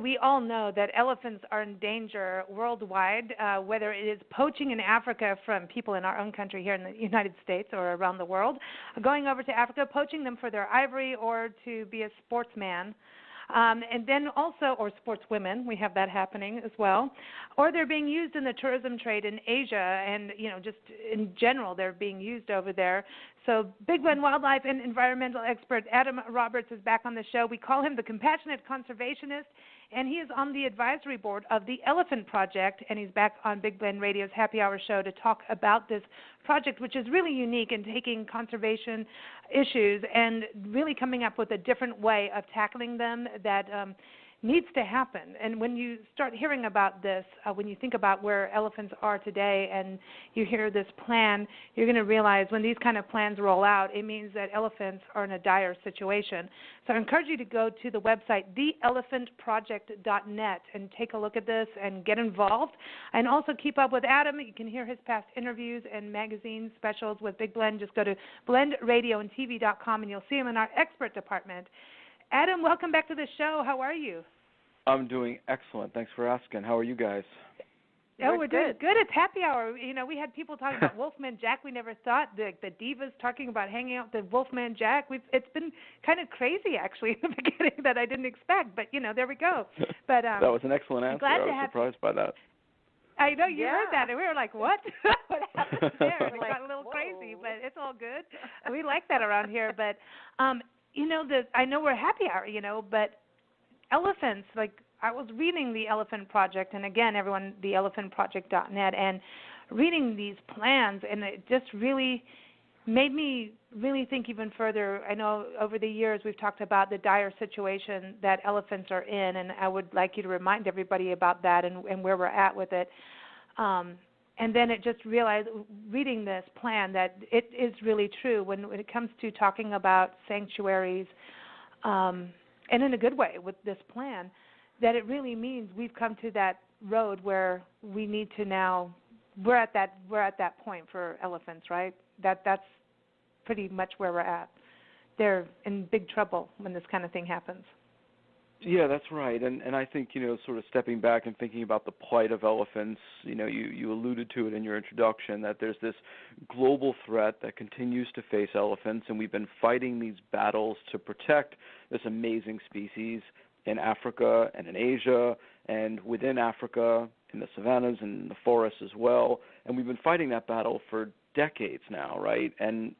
we all know that elephants are in danger worldwide, whether it is poaching in Africa from people in our own country here in the United States or around the world, going over to Africa, poaching them for their ivory or to be a sportsman. And then also, or sportswomen, we have that happening as well. Or they're being used in the tourism trade in Asia, and just in general, they're being used over there. So Big Bend wildlife and environmental expert Adam Roberts is back on the show. We call him the compassionate conservationist, and he is on the advisory board of the Elephant Project, and he's back on Big Bend Radio's Happy Hour show to talk about this project, which is really unique in taking conservation issues and really coming up with a different way of tackling them that needs to happen. And when you start hearing about this, when you think about where elephants are today and you hear this plan, you're going to realize when these kind of plans roll out, it means that elephants are in a dire situation. So I encourage you to go to the website, theelephantproject.net, and take a look at this and get involved. And also keep up with Adam. You can hear his past interviews and magazine specials with Big Blend. Just go to blendradioandtv.com, and you'll see him in our expert department. Adam, welcome back to the show. How are you? I'm doing excellent. Thanks for asking. How are you guys? Oh, we're doing good. It's happy hour. We had people talking about Wolfman Jack. We never thought the divas talking about hanging out with Wolfman Jack. It's been kind of crazy, actually, in the beginning that I didn't expect. But, there we go. But that was an excellent answer. I was surprised by that. I know you heard that, and we were like, what? What happened there? It got a little crazy, but it's all good. We like that around here. But, I know we're happy hour, but elephants, like I was reading the Elephant Project, and again, everyone, theelephantproject.net, and reading these plans, and it just really made me really think even further. I know over the years we've talked about the dire situation that elephants are in, and I would like you to remind everybody about that and where we're at with it. And then it just realized, reading this plan, that it is really true when it comes to talking about sanctuaries, and in a good way with this plan, that it really means we've come to that road where we need to now, we're at that point for elephants, right? That's pretty much where we're at. They're in big trouble when this kind of thing happens. Yeah, that's right. And I think, sort of stepping back and thinking about the plight of elephants, you alluded to it in your introduction, that there's this global threat that continues to face elephants, and we've been fighting these battles to protect this amazing species in Africa and in Asia and within Africa, in the savannas and the forests as well. And we've been fighting that battle for decades now, right? And,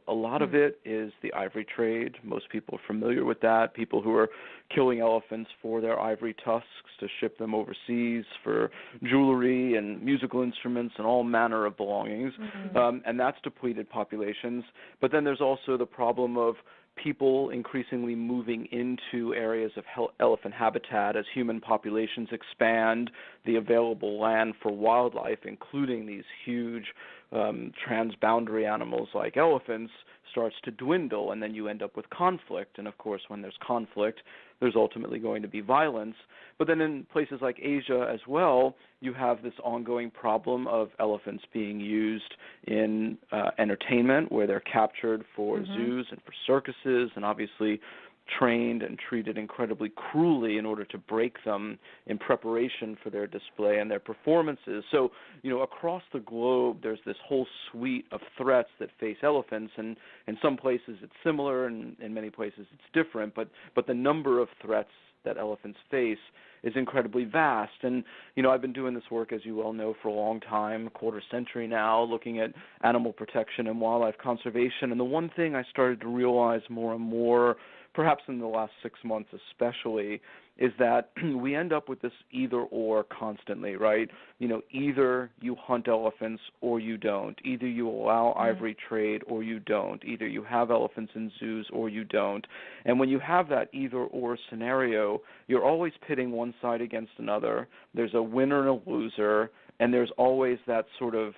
a lot of it is the ivory trade. Most people are familiar with that, people who are killing elephants for their ivory tusks to ship them overseas for jewelry and musical instruments and all manner of belongings. And that's depleted populations. But then there's also the problem of people increasingly moving into areas of elephant habitat as human populations expand the available land for wildlife, including these huge transboundary animals like elephants, starts to dwindle, and then you end up with conflict. And, of course, when there's conflict, there's ultimately going to be violence. But then in places like Asia as well, you have this ongoing problem of elephants being used in entertainment, where they're captured for zoos and for circuses, and obviously trained and treated incredibly cruelly in order to break them in preparation for their display and their performances. So, across the globe, there's this whole suite of threats that face elephants, and in some places it's similar, and in many places it's different, but the number of threats that elephants face is incredibly vast. And, I've been doing this work, as you well know, for a long time, a quarter century now, looking at animal protection and wildlife conservation. And the one thing I started to realize more and more, perhaps in the last 6 months especially, is that we end up with this either-or constantly, right? Either you hunt elephants or you don't. Either you allow ivory trade or you don't. Either you have elephants in zoos or you don't. And when you have that either-or scenario, you're always pitting one side against another. There's a winner and a loser, and there's always that sort of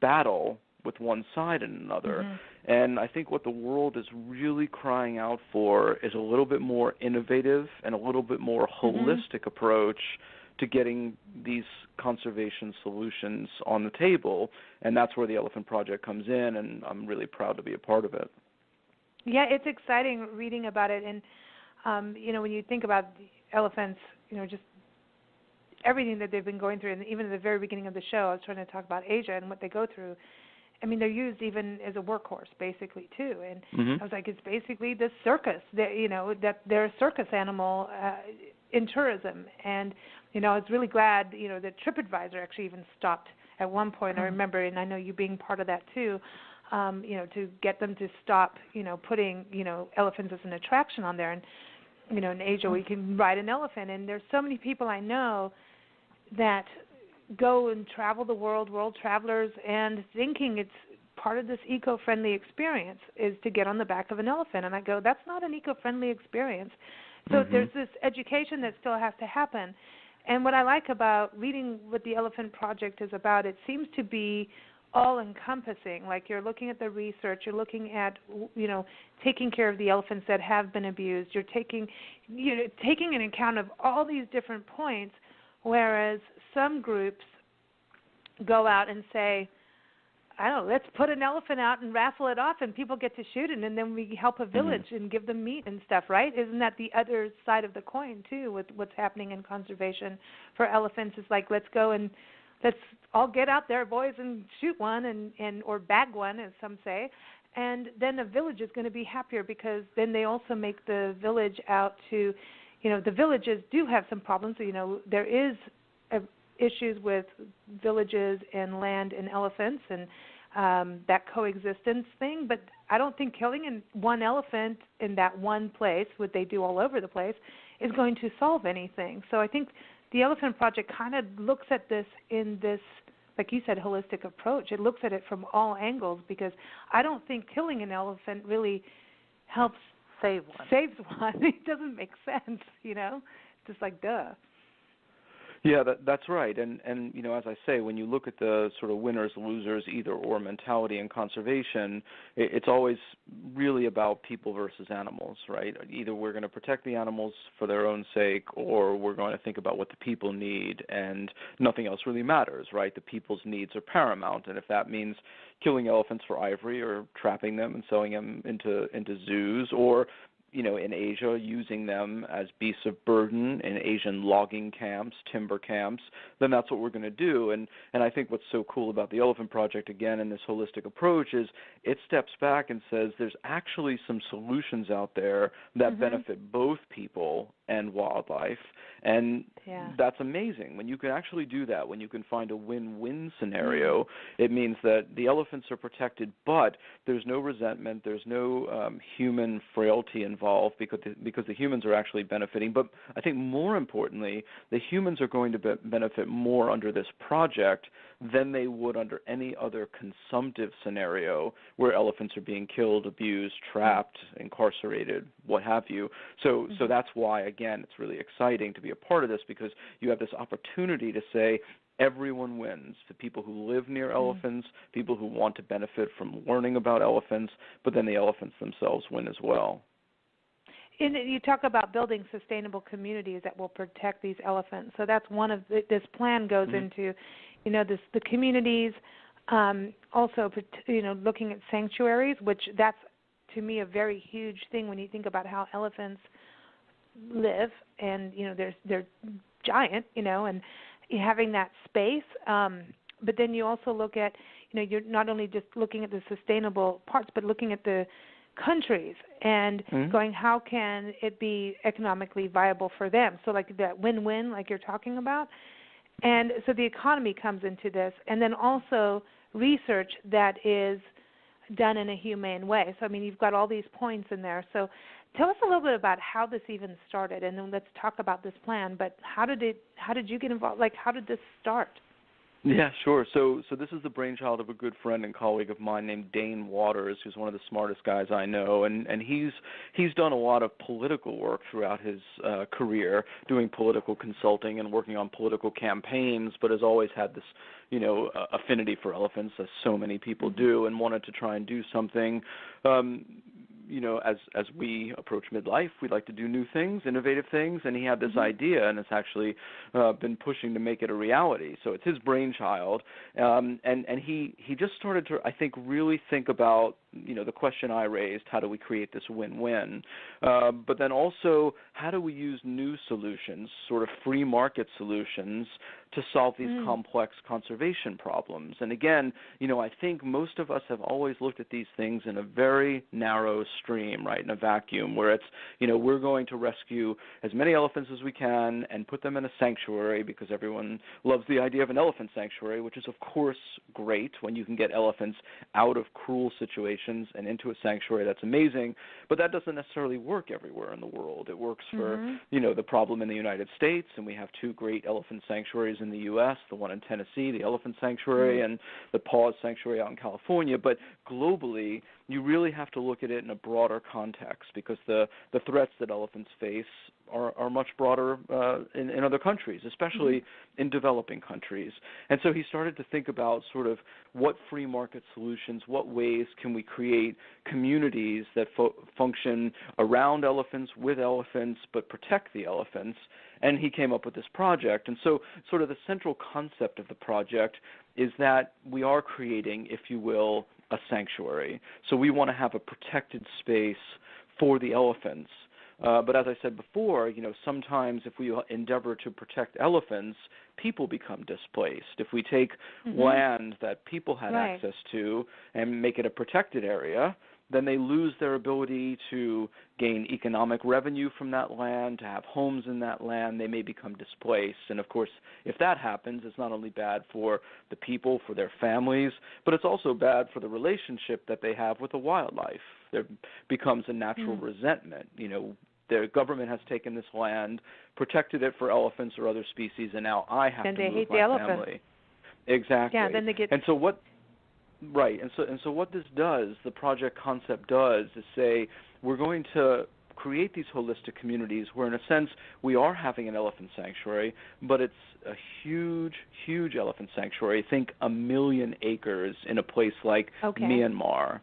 battle with one side and another. And I think what the world is really crying out for is a little bit more innovative and a little bit more holistic approach to getting these conservation solutions on the table. And that's where the Elephant Project comes in, and I'm really proud to be a part of it. Yeah, it's exciting reading about it. And When you think about elephants, just everything that they've been going through, and even at the very beginning of the show, I was trying to talk about Asia and what they go through. I mean, they're used even as a workhorse, basically, too. And I was like, it's basically the circus, that they're a circus animal in tourism. And, I was really glad, that TEP Advisory actually even stopped at one point. I remember, and I know you being part of that, too, to get them to stop, putting, elephants as an attraction on there. And, in Asia, we can ride an elephant. And there's so many people I know that go and travel the world travelers, and thinking it's part of this eco-friendly experience is to get on the back of an elephant. And I go, that's not an eco-friendly experience. So there's this education that still has to happen. And what I like about reading what the Elephant Project is about, it seems to be all-encompassing. Like, you're looking at the research, you're looking at, taking care of the elephants that have been abused. You're taking an account of all these different points, whereas some groups go out and say, I don't know, let's put an elephant out and raffle it off and people get to shoot it, and then we help a village and give them meat and stuff, right? Isn't that the other side of the coin, too, with what's happening in conservation for elephants? It's like, let's go and let's all get out there, boys, and shoot one and or bag one, as some say. And then the village is going to be happier, because then they also make the village out to, the villages do have some problems. There is issues with villages and land and elephants and that coexistence thing. But I don't think killing one elephant in that one place, what they do all over the place, is going to solve anything. So I think the Elephant Project kind of looks at this in this, like you said, holistic approach. It looks at it from all angles, because I don't think killing an elephant really helps saves one. It doesn't make sense, just like duh. Yeah, that's right. And as I say, when you look at the sort of winners, losers, either or mentality in conservation, it's always really about people versus animals, right? Either we're going to protect the animals for their own sake, or we're going to think about what the people need, and nothing else really matters, right? The people's needs are paramount, and if that means killing elephants for ivory, or trapping them and selling them into zoos, or in Asia, using them as beasts of burden in Asian logging camps, timber camps, then that's what we're going to do. And I think what's so cool about the Elephant Project, again, in this holistic approach, is it steps back and says there's actually some solutions out there that benefit both people and wildlife. And that's amazing. When you can actually do that, when you can find a win-win scenario, it means that the elephants are protected, but there's no resentment, there's no human frailty involved, because the humans are actually benefiting. But I think more importantly, the humans are going to benefit more under this project than they would under any other consumptive scenario where elephants are being killed, abused, trapped, incarcerated, what have you. So that's why, again, it's really exciting to be a part of this, because you have this opportunity to say everyone wins. The people who live near elephants, people who want to benefit from learning about elephants, but then the elephants themselves win as well. And you talk about building sustainable communities that will protect these elephants. So that's one of this plan goes into, the communities, also, looking at sanctuaries, which that's, to me, a very huge thing when you think about how elephants live, and they're giant, and having that space. But then you also look at, you're not only just looking at the sustainable parts, but looking at the countries and going, how can it be economically viable for them? So like that win-win, like you're talking about. And so the economy comes into this, and then also research that is done in a humane way. So, I mean, you've got all these points in there. So tell us a little bit about how this even started, and then let's talk about this plan. But how did you get involved? Like, how did this start? Yeah, sure. So this is the brainchild of a good friend and colleague of mine named Dane Waters, who's one of the smartest guys I know, and he's done a lot of political work throughout his career, doing political consulting and working on political campaigns, but has always had this, affinity for elephants, as so many people do, and wanted to try and do something. As we approach midlife, we like to do new things, innovative things, and he had this idea, and it's actually been pushing to make it a reality. So it's his brainchild, and he just started to, I think, really think about the question I raised, how do we create this win-win? But then also, how do we use new solutions, sort of free market solutions, to solve these complex conservation problems? And again, I think most of us have always looked at these things in a very narrow stream, right, in a vacuum, where it's, we're going to rescue as many elephants as we can and put them in a sanctuary, because everyone loves the idea of an elephant sanctuary, which is, of course, great. When you can get elephants out of cruel situations and into a sanctuary, that's amazing. But that doesn't necessarily work everywhere in the world. It works for, the problem in the United States, and we have 2 great elephant sanctuaries in the U.S., the one in Tennessee, the Elephant Sanctuary, and the Paws Sanctuary out in California. But globally, you really have to look at it in a broader context, because the threats that elephants face are much broader in other countries, especially in developing countries. And so he started to think about sort of what free market solutions, what ways can we create communities that function around elephants, with elephants, but protect the elephants. And he came up with this project. And so sort of the central concept of the project is that we are creating, if you will, a sanctuary. So we want to have a protected space for the elephants. But as I said before, sometimes if we endeavor to protect elephants, people become displaced. If we take land that people had access to and make it a protected area, then they lose their ability to gain economic revenue from that land, to have homes in that land. They may become displaced. And, of course, if that happens, it's not only bad for the people, for their families, but it's also bad for the relationship that they have with the wildlife. There becomes a natural resentment. The government has taken this land, protected it for elephants or other species, and now I have to move my family. Exactly. Yeah, then they get... And so what... Right, and so what this does, the project concept does, is say we're going to create these holistic communities where, in a sense, we are having an elephant sanctuary, but it's a huge, huge elephant sanctuary. Think 1 million acres in a place like Myanmar.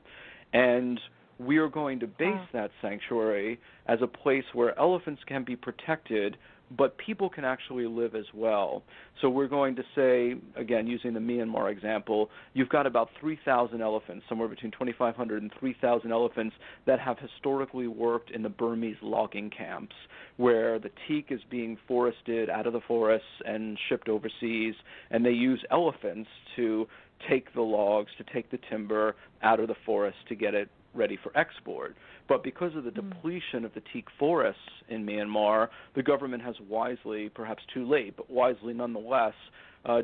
And we are going to base that sanctuary as a place where elephants can be protected, but people can actually live as well. So we're going to say, again, using the Myanmar example, you've got about 3,000 elephants, somewhere between 2,500 and 3,000 elephants that have historically worked in the Burmese logging camps, where the teak is being forested out of the forests and shipped overseas, and they use elephants to take the logs, to take the timber out of the forest to get it ready for export. But because of the depletion of the teak forests in Myanmar, the government has wisely, perhaps too late, but wisely nonetheless,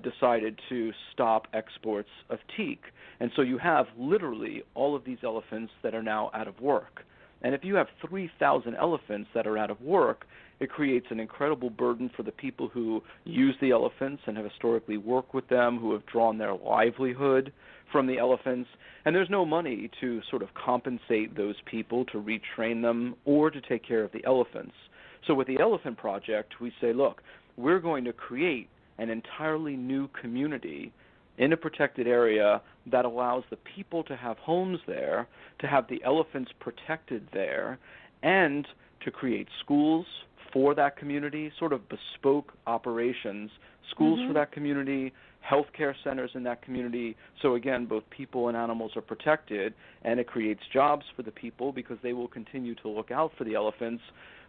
decided to stop exports of teak. And so you have literally all of these elephants that are now out of work. And if you have 3,000 elephants that are out of work, it creates an incredible burden for the people who use the elephants and have historically worked with them, who have drawn their livelihood from the elephants. And there's no money to sort of compensate those people, to retrain them, or to take care of the elephants. So with the Elephant Project, we say, look, we're going to create an entirely new community in a protected area that allows the people to have homes there, to have the elephants protected there, and to create schools for that community, sort of bespoke operations, schools for that community, healthcare centers in that community. So again, both people and animals are protected, and it creates jobs for the people because they will continue to look out for the elephants.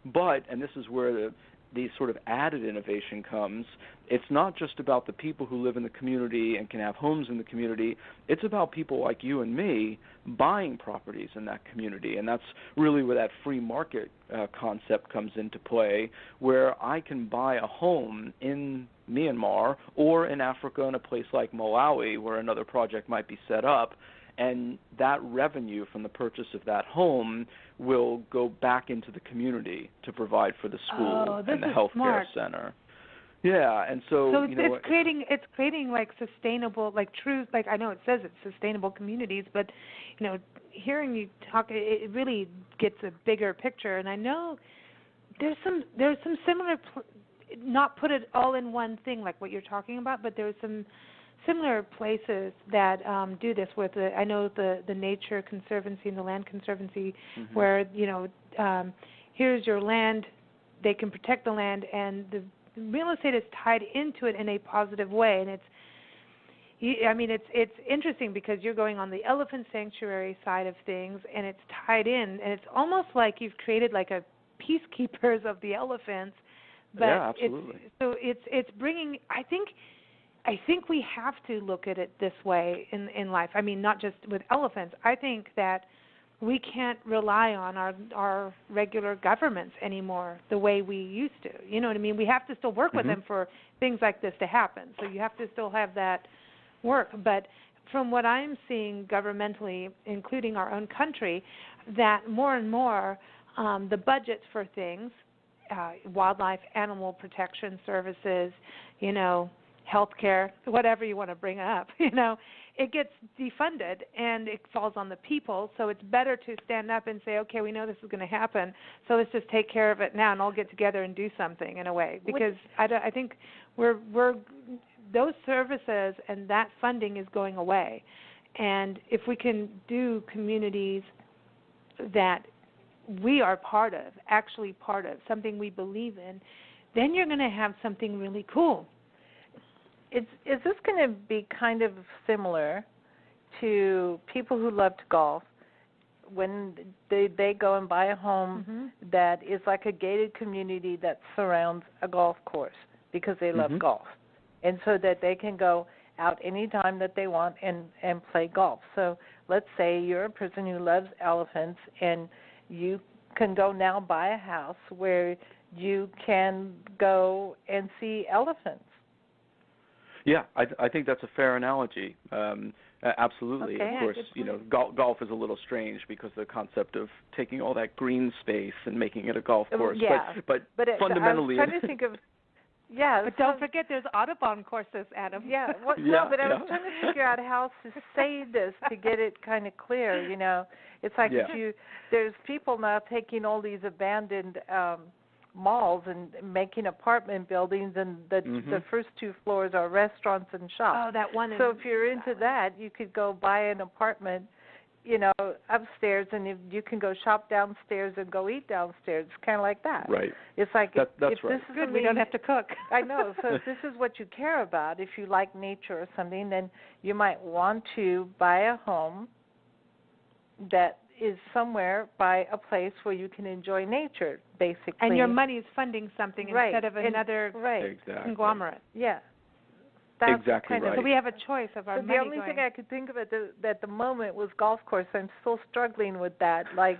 But, and this is where the sort of added innovation comes, it's not just about the people who live in the community and can have homes in the community. It's about people like you and me buying properties in that community. And that's really where that free market concept comes into play, where I can buy a home in Myanmar or in Africa in a place like Malawi where another project might be set up, and that revenue from the purchase of that home will go back into the community to provide for the school and the healthcare center. Yeah, and so it's creating like sustainable, like true, like I know it says it's sustainable communities, but hearing you talk, it really gets a bigger picture. And I know there's some similar, not put it all in one thing like what you're talking about, but there's some similar places that do this with I know the Nature Conservancy and the Land Conservancy, where here's your land, they can protect the land, and the real estate is tied into it in a positive way, and I mean, it's interesting because you're going on the elephant sanctuary side of things, and it's tied in, and it's almost like you've created like a peacekeepers of the elephants. But yeah, absolutely. It's bringing. I think we have to look at it this way in life. I mean, not just with elephants. I think that we can't rely on our regular governments anymore the way we used to. You know what I mean? We have to still work with them for things like this to happen. So you have to still have that work. But from what I'm seeing governmentally, including our own country, that more and more the budgets for things, wildlife, animal protection services, you know, healthcare, whatever you want to bring up, you know, it gets defunded and it falls on the people. So it's better to stand up and say, okay, we know this is going to happen, so let's just take care of it now and all get together and do something in a way. Because I think we're those services and that funding is going away. And if we can do communities that we are part of, actually part of, something we believe in, then you're going to have something really cool. Is this going to be kind of similar to people who love to golf when they go and buy a home that is like a gated community that surrounds a golf course because they love golf, and so that they can go out any time that they want and play golf? So let's say you're a person who loves elephants and you can go now buy a house where you can go and see elephants. Yeah, I think that's a fair analogy. Absolutely. Okay. Of course, you know, golf is a little strange because the concept of taking all that green space and making it a golf course. Yeah. But fundamentally, I was trying to think of. Yeah, but don't forget there's Audubon courses, Adam. Yeah, well, no, but I was trying to figure out how to say this to get it kind of clear. You know, it's like there's people now taking all these abandoned malls and making apartment buildings, and the first two floors are restaurants and shops. Oh, that one. So if you're into that, you could go buy an apartment, you know, upstairs, and you can go shop downstairs and go eat downstairs. It's kind of like that. Right. It's like that's if right. this is good, we don't have to cook. I know. So if this is what you care about, if you like nature or something, then you might want to buy a home that is somewhere by a place where you can enjoy nature, basically. And your money is funding something instead of another conglomerate. Yeah. That's exactly kind right. So we have a choice of our money. The only thing I could think of at the moment was golf course. I'm still struggling with that. Like,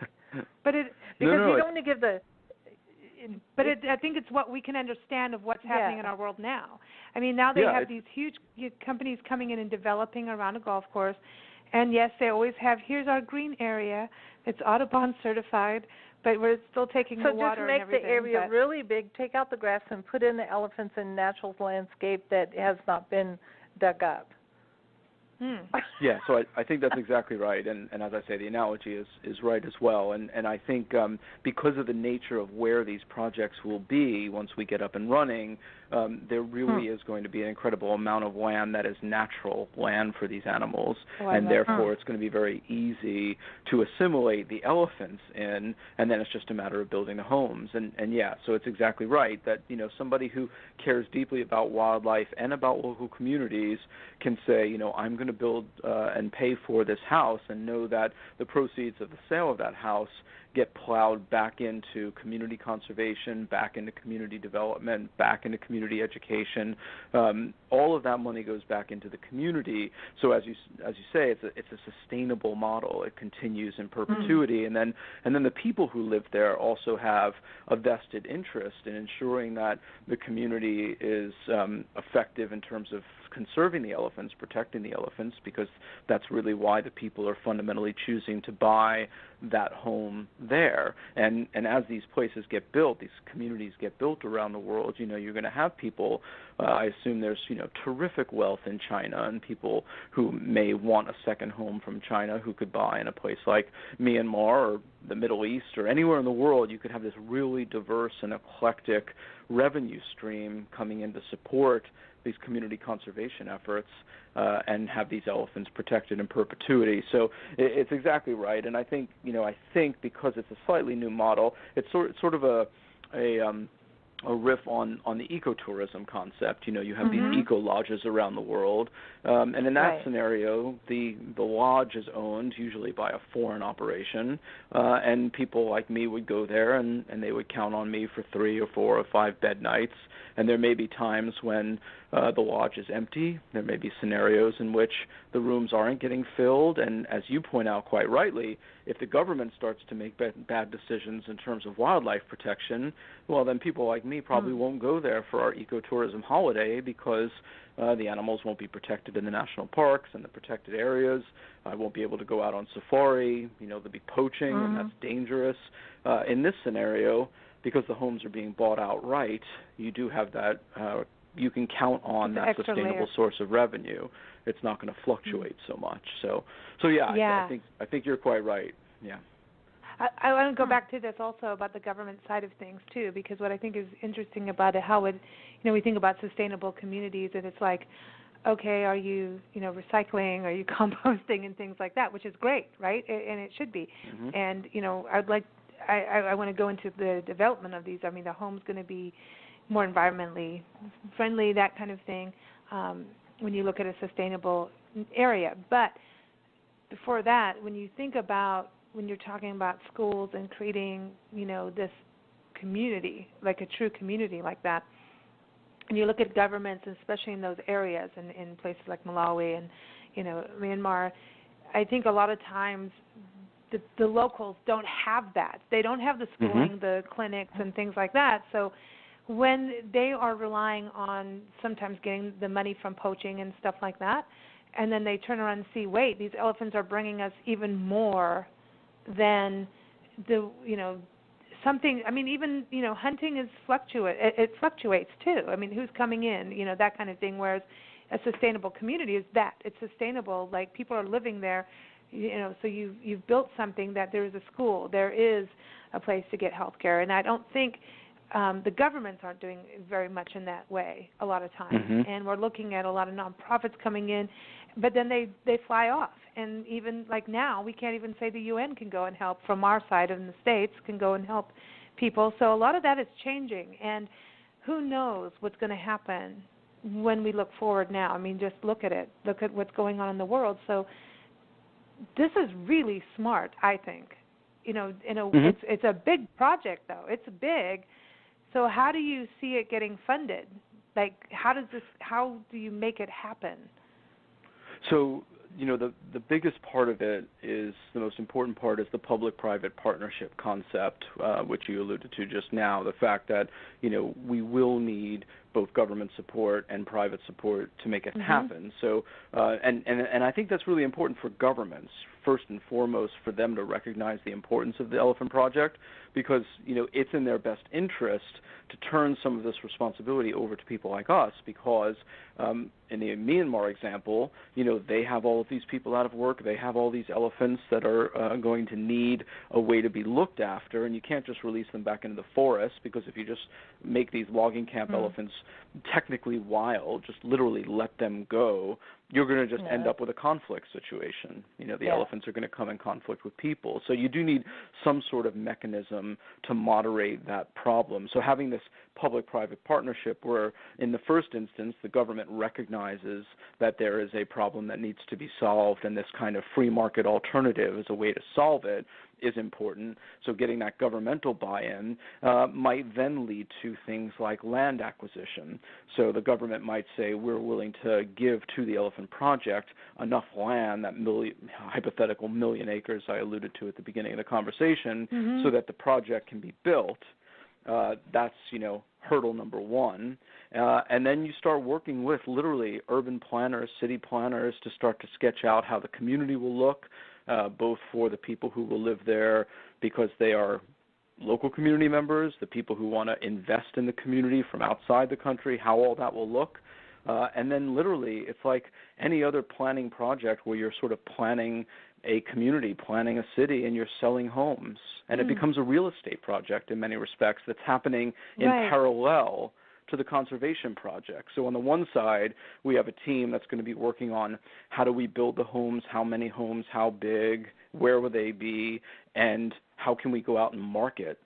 but it because you don't want to give the. But I think it's what we can understand of what's happening in our world now. I mean, now they have these huge companies coming in and developing around a golf course. And, yes, they always have, here's our green area. It's Audubon certified, but we're still taking the water and everything. So just make the area really big, take out the grass, and put in the elephants and natural landscape that has not been dug up. Yeah, so I think that's exactly right, and as I say, the analogy is right as well, and I think because of the nature of where these projects will be once we get up and running, there really is going to be an incredible amount of land that is natural land for these animals, and therefore it's going to be very easy to assimilate the elephants in, and then it's just a matter of building the homes, and yeah, so it's exactly right that, you know, somebody who cares deeply about wildlife and about local communities can say, you know, I'm going to build and pay for this house and know that the proceeds of the sale of that house get plowed back into community conservation, back into community development, back into community education. All of that money goes back into the community. So as you say, it's a sustainable model. It continues in perpetuity, and then the people who live there also have a vested interest in ensuring that the community is effective in terms of conserving the elephants, protecting the elephants, because that's really why the people are fundamentally choosing to buy that home there. And as these places get built, these communities get built around the world, you know, you're going to have people, I assume there's, you know, terrific wealth in China, and people who may want a second home from China who could buy in a place like Myanmar or the Middle East or anywhere in the world. You could have this really diverse and eclectic revenue stream coming in to support these community conservation efforts and have these elephants protected in perpetuity. So it's exactly right, and I think because it's a slightly new model, it's sort of a a riff on the ecotourism concept. You know, you have these eco lodges around the world, and in that scenario, the lodge is owned usually by a foreign operation, and people like me would go there, and they would count on me for 3 or 4 or 5 bed nights. And there may be times when the lodge is empty. There may be scenarios in which the rooms aren't getting filled, and as you point out quite rightly, if the government starts to make bad decisions in terms of wildlife protection, well, then people like me probably won't go there for our ecotourism holiday because the animals won't be protected in the national parks and the protected areas. I won't be able to go out on safari. You know, there'll be poaching, and that's dangerous. In this scenario, because the homes are being bought outright, you do have that, you can count on that sustainable source of revenue. It's not going to fluctuate so much. So yeah. I think you're quite right. Yeah. I want to go back to this also about the government side of things too, because what I think is interesting about it, how we think about sustainable communities, and it's like, okay, are you recycling, are you composting and things like that, which is great, right? And it should be. And I want to go into the development of these. I mean, the home's going to be more environmentally friendly, that kind of thing, when you look at a sustainable area. But before that, when you're talking about schools and creating, this community, like a true community like that, and you look at governments, especially in those areas, and in places like Malawi and, Myanmar, I think a lot of times the locals don't have that. They don't have the schooling, the clinics, and things like that. So when they are relying on sometimes getting the money from poaching and stuff like that, and then they turn around and see, wait, these elephants are bringing us even more than something. I mean, even hunting is it fluctuates too. I mean, who's coming in, that kind of thing. Whereas a sustainable community is that it's sustainable. Like people are living there, so you've built something that there is a school, there is a place to get health care, and I don't think the governments aren't doing very much in that way a lot of times. And we're looking at a lot of nonprofits coming in, but then they fly off. And even like now, we can't even say the UN can go and help from our side in the States, can go and help people. So a lot of that is changing, and who knows what's going to happen when we look forward now. I mean, just look at it. Look at what's going on in the world. So this is really smart, I think. It's a big project, though. It's big. So how do you see it getting funded? Like, how do you make it happen? So, the biggest part of it is, the most important part is the public-private partnership concept, which you alluded to just now, the fact that, we will need both government support and private support to make it happen. So, and I think that's really important for governments, first and foremost, for them to recognize the importance of the Elephant Project, because, it's in their best interest to turn some of this responsibility over to people like us, because in the Myanmar example, they have all of these people out of work. They have all these elephants that are going to need a way to be looked after, and you can't just release them back into the forest, because if you just make these logging camp elephants technically wild, just literally let them go, you're going to just end up with a conflict situation. The elephants are going to come in conflict with people. So you do need some sort of mechanism to moderate that problem. So having this public-private partnership where, in the first instance, the government recognizes that there is a problem that needs to be solved, and this kind of free market alternative is a way to solve it, is important. So getting that governmental buy-in might then lead to things like land acquisition. So the government might say, we're willing to give to the Elephant Project enough land, that hypothetical 1 million acres I alluded to at the beginning of the conversation, so that the project can be built. That's, hurdle number one. And then you start working with literally urban planners, city planners, to start to sketch out how the community will look, both for the people who will live there because they are local community members, the people who want to invest in the community from outside the country, how all that will look. And then literally it's like any other planning project where you're sort of planning a community, planning a city, and you're selling homes. And it becomes a real estate project in many respects that's happening in parallel to the conservation project. So on the one side, we have a team that's going to be working on how do we build the homes, how many homes, how big, where will they be, and how can we go out and market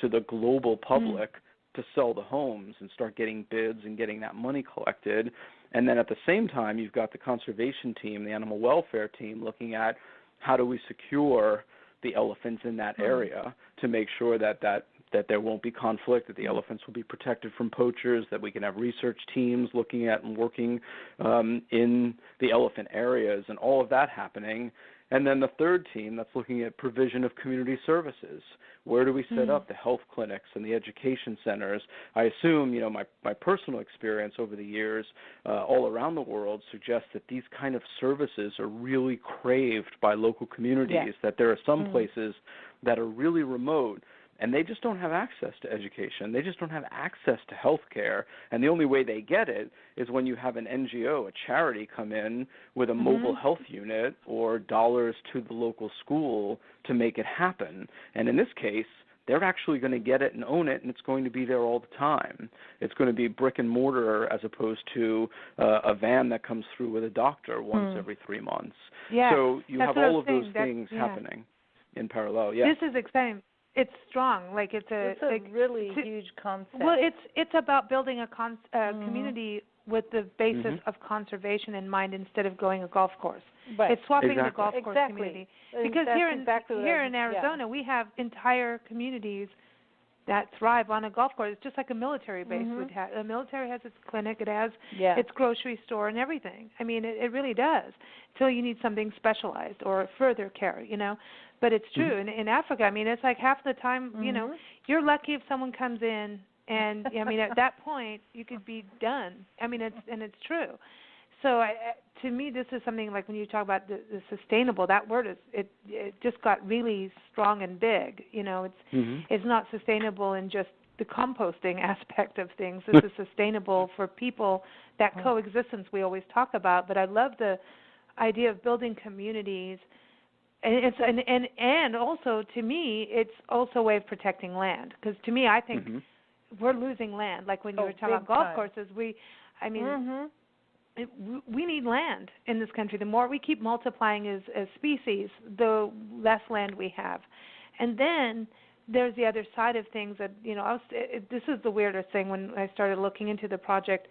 to the global public to sell the homes and start getting bids and getting that money collected. And then at the same time, you've got the conservation team, the animal welfare team, looking at how do we secure the elephants in that area to make sure that there won't be conflict, that the elephants will be protected from poachers, that we can have research teams looking at and working in the elephant areas, and all of that happening. And then the third team that's looking at provision of community services. Where do we set up the health clinics and the education centers? I assume, my personal experience over the years all around the world suggests that these kind of services are really craved by local communities, that there are some places that are really remote, and they just don't have access to education. They just don't have access to health care. And the only way they get it is when you have an NGO, a charity, come in with a mobile health unit or dollars to the local school to make it happen. And in this case, they're actually going to get it and own it, and it's going to be there all the time. It's going to be brick and mortar as opposed to a van that comes through with a doctor once every 3 months. Yeah, so you have all of those things happening in parallel. Yeah. This is exciting. It's strong. Like it's a really huge concept. Well, it's about building a community with the basis of conservation in mind instead of going a golf course. Right. It's swapping the golf course community. Because that's here in Arizona, we have entire communities that thrive on a golf course. It's just like a military base would have. The military has its clinic, it has its grocery store and everything. I mean, it really does. Until you need something specialized or further care, But it's true. In Africa, I mean, it's like half the time, you're lucky if someone comes in and, I mean, at that point, you could be done. I mean, it's true. So to me, this is something like when you talk about the sustainable, that word it just got really strong and big. It's not sustainable in just the composting aspect of things. This is sustainable for people, that coexistence we always talk about. But I love the idea of building communities. And it's and also to me, it's also a way of protecting land. Because to me, I think we're losing land. Like when you were talking about golf courses, we need land in this country. The more we keep multiplying as species, the less land we have. And then there's the other side of things that this is the weirdest thing when I started looking into the project,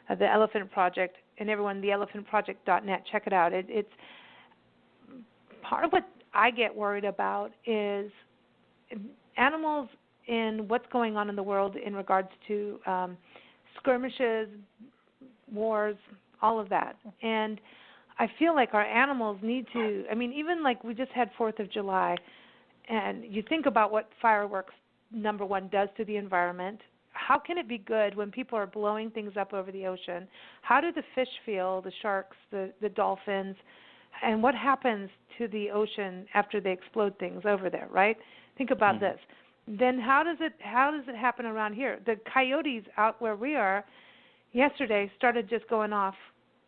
the Elephant Project, and everyone, theelephantproject.net, check it out. It's part of what I get worried about is animals in what's going on in the world in regards to skirmishes, wars, all of that. And I feel like our animals need to, I mean, even like we just had 4th of July, and you think about what fireworks, number one, does to the environment. How can it be good when people are blowing things up over the ocean? How do the fish feel, the sharks, the dolphins? And what happens to the ocean after they explode things over there, right? Think about this. Then how does it happen around here? The coyotes out where we are yesterday started just going off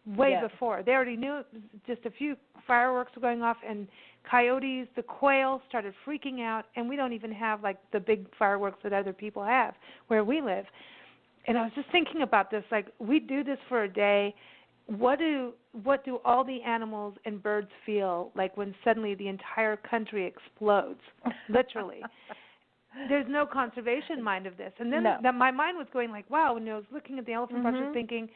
way before. They already knew just a few fireworks were going off, and coyotes, the quail started freaking out, and we don't even have like the big fireworks that other people have where we live. And I was just thinking about this, like we do this for a day. What do all the animals and birds feel like when suddenly the entire country explodes, literally? There's no conservation mind of this. And then my mind was going like, wow, when I was looking at the Elephant Project thinking,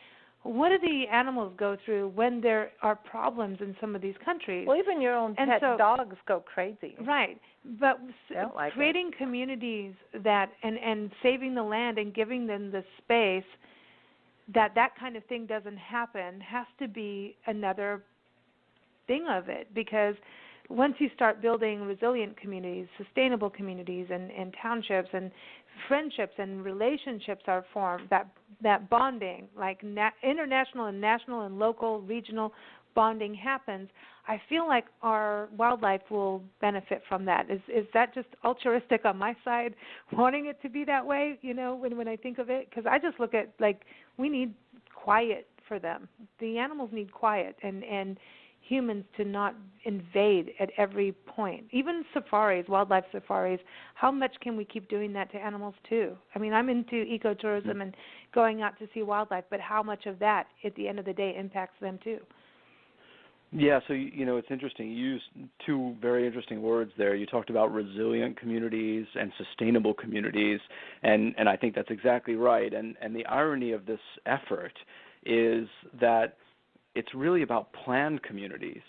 what do the animals go through when there are problems in some of these countries? Well, even your own pet dogs go crazy. Right. But creating communities that and saving the land and giving them the space that kind of thing doesn't happen has to be another thing of it, because once you start building resilient communities, sustainable communities and townships and friendships and relationships are formed, that bonding, like international and national and local, regional bonding happens, I feel like our wildlife will benefit from that. Is that just altruistic on my side, wanting it to be that way, when I think of it? Because I just look at, like, we need quiet for them. The animals need quiet and humans to not invade at every point. Even safaris, wildlife safaris, how much can we keep doing that to animals too? I mean, I'm into ecotourism and going out to see wildlife, but how much of that at the end of the day impacts them too? Yeah, so it's interesting. You used two very interesting words there. You talked about resilient communities and sustainable communities, and I think that's exactly right. And the irony of this effort is that it's really about planned communities.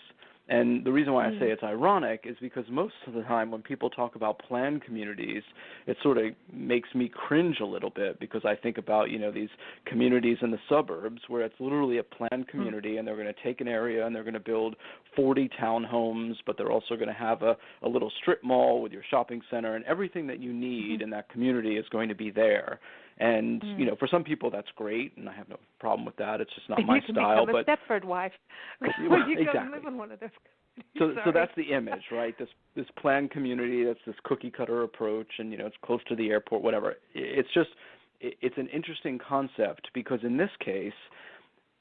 And the reason why I say it's ironic is because most of the time when people talk about planned communities, it sort of makes me cringe a little bit, because I think about, these communities in the suburbs where it's literally a planned community, and they're going to take an area and they're going to build 40 townhomes, but they're also going to have a little strip mall with your shopping center, and everything that you need in that community is going to be there. And, for some people that's great, and I have no problem with that. It's just not my style. You can become a Stepford wife when you go live in one of those communities. So that's the image, right? This planned community, that's this cookie-cutter approach, and, it's close to the airport, whatever. It's an interesting concept, because in this case,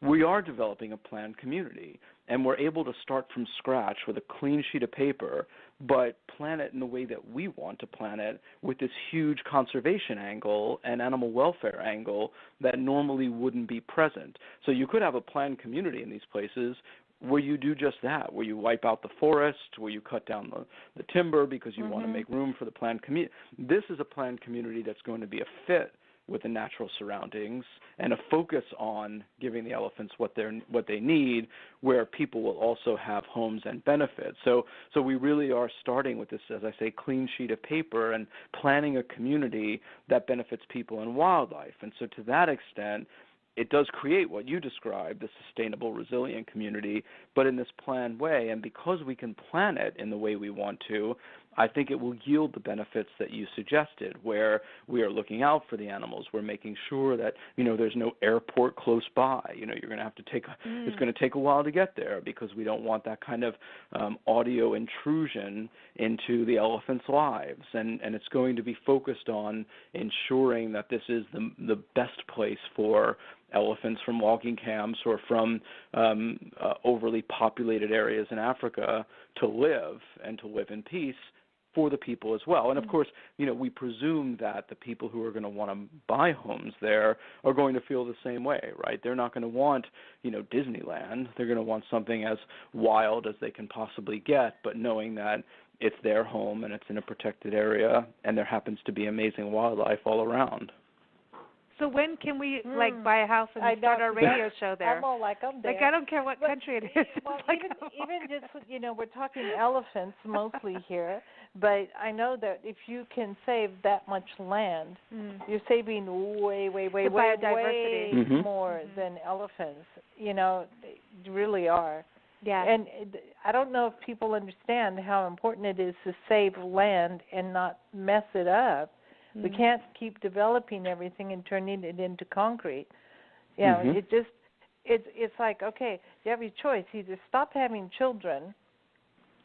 we are developing a planned community, and we're able to start from scratch with a clean sheet of paper, but plan it in the way that we want to plan it, with this huge conservation angle and animal welfare angle that normally wouldn't be present. So you could have a planned community in these places where you do just that, where you wipe out the forest, where you cut down the timber because you want to make room for the planned community. This is a planned community that's going to be a fit with the natural surroundings, and a focus on giving the elephants what they need, where people will also have homes and benefits. So we really are starting with this, as I say, clean sheet of paper, and planning a community that benefits people and wildlife. And so to that extent, it does create what you described, the sustainable, resilient community, but in this planned way. And because we can plan it in the way we want to, I think it will yield the benefits that you suggested, where we are looking out for the animals. We're making sure that, there's no airport close by. You're going to have to it's going to take a while to get there, because we don't want that kind of audio intrusion into the elephants' lives. And it's going to be focused on ensuring that this is the best place for elephants from logging camps or from overly populated areas in Africa to live, and to live in peace for the people as well. And of course, we presume that the people who are going to want to buy homes there are going to feel the same way, right? They're not going to want, Disneyland. They're going to want something as wild as they can possibly get, but knowing that it's their home and it's in a protected area, and there happens to be amazing wildlife all around. So when can we buy a house and start our radio show there? I'm all like, I'm there. I don't care what country it is. Well, even just we're talking elephants mostly here, but I know that if you can save that much land, you're saving way more than elephants. They really are. Yeah. And I don't know if people understand how important it is to save land and not mess it up. We can't keep developing everything and turning it into concrete. It's like, okay, you have your choice: either stop having children,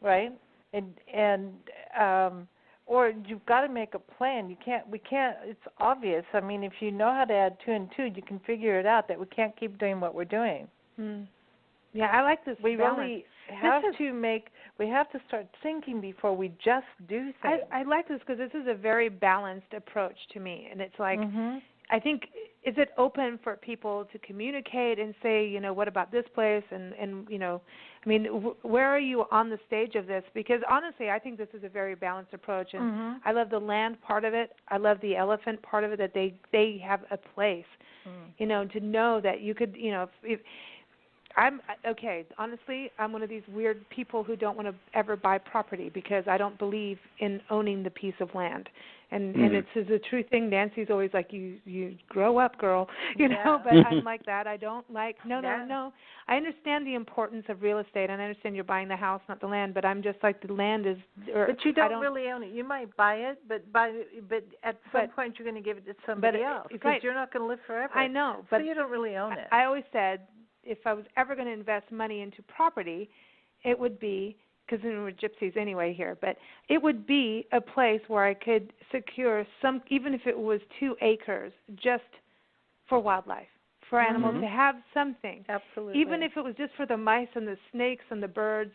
right, and or you've got to make a plan. We can't. It's obvious. I mean, if you know how to add 2 and 2, you can figure it out that we can't keep doing what we're doing. Yeah, I like this. We really we have to start thinking before we just do things. I like this, because this is a very balanced approach to me, and it's like, I think, is it open for people to communicate and say, what about this place, and I mean, where are you on the stage of this? Because honestly, I think this is a very balanced approach, and I love the land part of it. I love the elephant part of it, that they have a place, to know that you could, if honestly, I'm one of these weird people who don't want to ever buy property, because I don't believe in owning the piece of land. And it's a true thing. Nancy's always like, you grow up, girl, but I'm like that. I don't like, no. I understand the importance of real estate, and I understand you're buying the house, not the land, but I'm just like, the land is... But you don't really own it. You might buy it, but at some point you're going to give it to somebody else, because you're not going to live forever. I know. But so you don't really own it. I always said, if I was ever going to invest money into property, it would be, because we're gypsies anyway here, but it would be a place where I could secure some, even if it was 2 acres, just for wildlife, for animals to have something. Absolutely. Even if it was just for the mice and the snakes and the birds,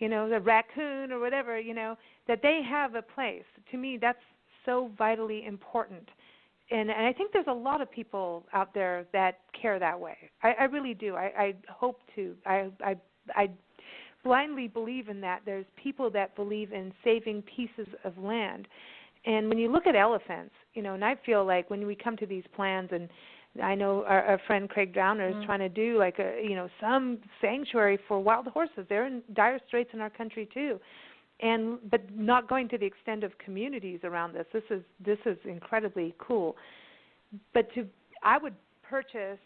the raccoon or whatever, that they have a place. To me, that's so vitally important. And I think there's a lot of people out there that care that way. I really do. I hope to. I blindly believe in that. There's people that believe in saving pieces of land. And when you look at elephants, and I feel like when we come to these plans, and I know our friend Craig Downer is trying to do like some sanctuary for wild horses. They're in dire straits in our country too, but not going to the extent of communities around this. This is incredibly cool. But I would purchase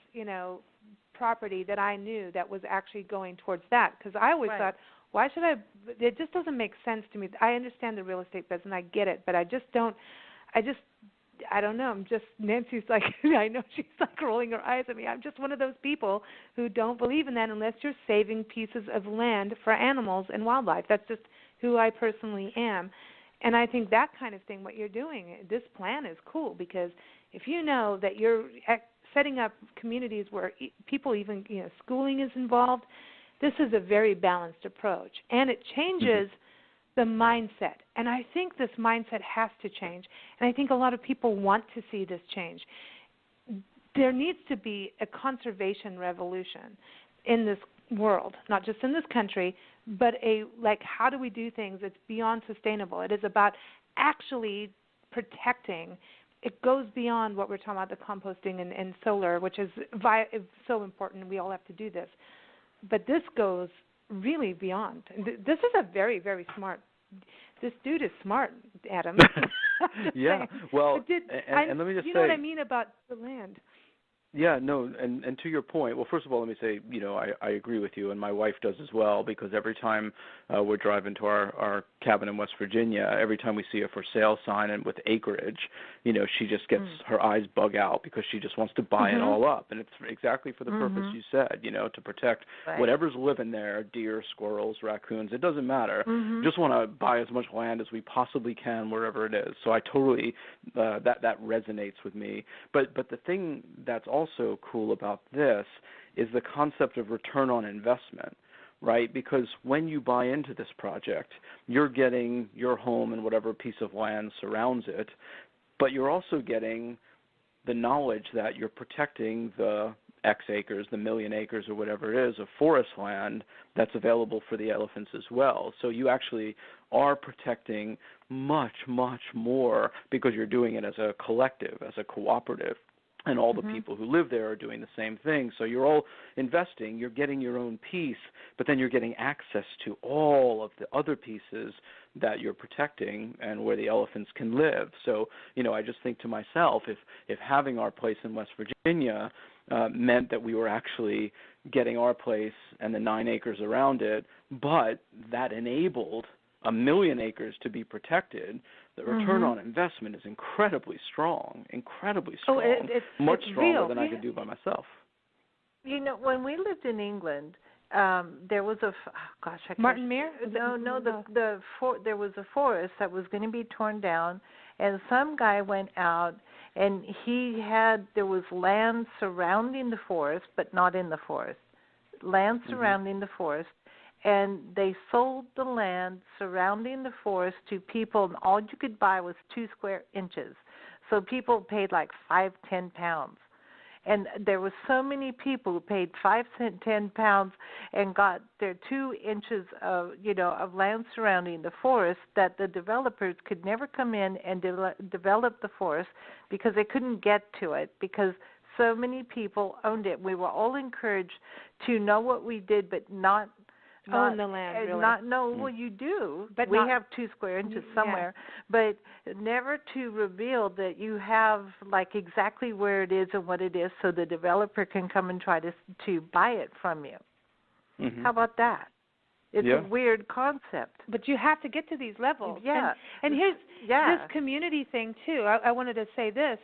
property that I knew that was actually going towards that, because I always thought, why should I? It just doesn't make sense to me. I understand the real estate business, I get it, but I don't know. Nancy's like, I know she's like rolling her eyes at me. I'm just one of those people who don't believe in that unless you're saving pieces of land for animals and wildlife. That's just who I personally am. And I think that kind of thing, what you're doing, this plan is cool, because if you know that you're setting up communities where people even, schooling is involved, this is a very balanced approach. And it changes the mindset. And I think this mindset has to change. And I think a lot of people want to see this change. There needs to be a conservation revolution in this world, not just in this country, but how do we do things that's beyond sustainable? It is about actually protecting. It goes beyond what we're talking about, the composting and solar, which is so important. We all have to do this. But this goes really beyond. This is a very, very smart. This dude is smart, Adam. Yeah. Well, and let me just say, you know what I mean about the land. Yeah, no, and to your point, well, first of all, let me say, I agree with you, and my wife does as well, because every time we're driving to our cabin in West Virginia, every time we see a for sale sign and with acreage, she just gets her eyes bug out, because she just wants to buy it all up. And it's exactly for the purpose you said, to protect whatever's living there, deer, squirrels, raccoons, it doesn't matter. Just want to buy as much land as we possibly can wherever it is. So I totally, that resonates with me. But the thing that's also cool about this is the concept of return on investment, right? Because when you buy into this project, you're getting your home and whatever piece of land surrounds it, but you're also getting the knowledge that you're protecting the X acres, the million acres or whatever it is of forest land that's available for the elephants as well. So you actually are protecting much, much more, because you're doing it as a collective, as a cooperative. And all the people who live there are doing the same thing. So you're all investing, you're getting your own piece, but then you're getting access to all of the other pieces that you're protecting and where the elephants can live. So, I just think to myself, if having our place in West Virginia meant that we were actually getting our place and the 9 acres around it, but that enabled 1 million acres to be protected, the return on investment is incredibly strong, Oh, much it's stronger real. than I could do by myself. When we lived in England, there was Martin Mere? There was a forest that was going to be torn down, and some guy went out, and there was land surrounding the forest, but not in the forest. Land surrounding the forest. And they sold the land surrounding the forest to people, and all you could buy was 2 square inches. So people paid like 5, 10 pounds. And there were so many people who paid 5, 10 pounds and got their 2 inches of land surrounding the forest, that the developers could never come in and develop the forest because they couldn't get to it, because so many people owned it. We were all encouraged to know what we did, but not own the land, really. Well, you do, but we have 2 square inches somewhere, but never to reveal that you have like exactly where it is and what it is, so the developer can come and try to buy it from you. How about that? It's a weird concept. But you have to get to these levels. Yeah. And here's this community thing, too. I wanted to say this.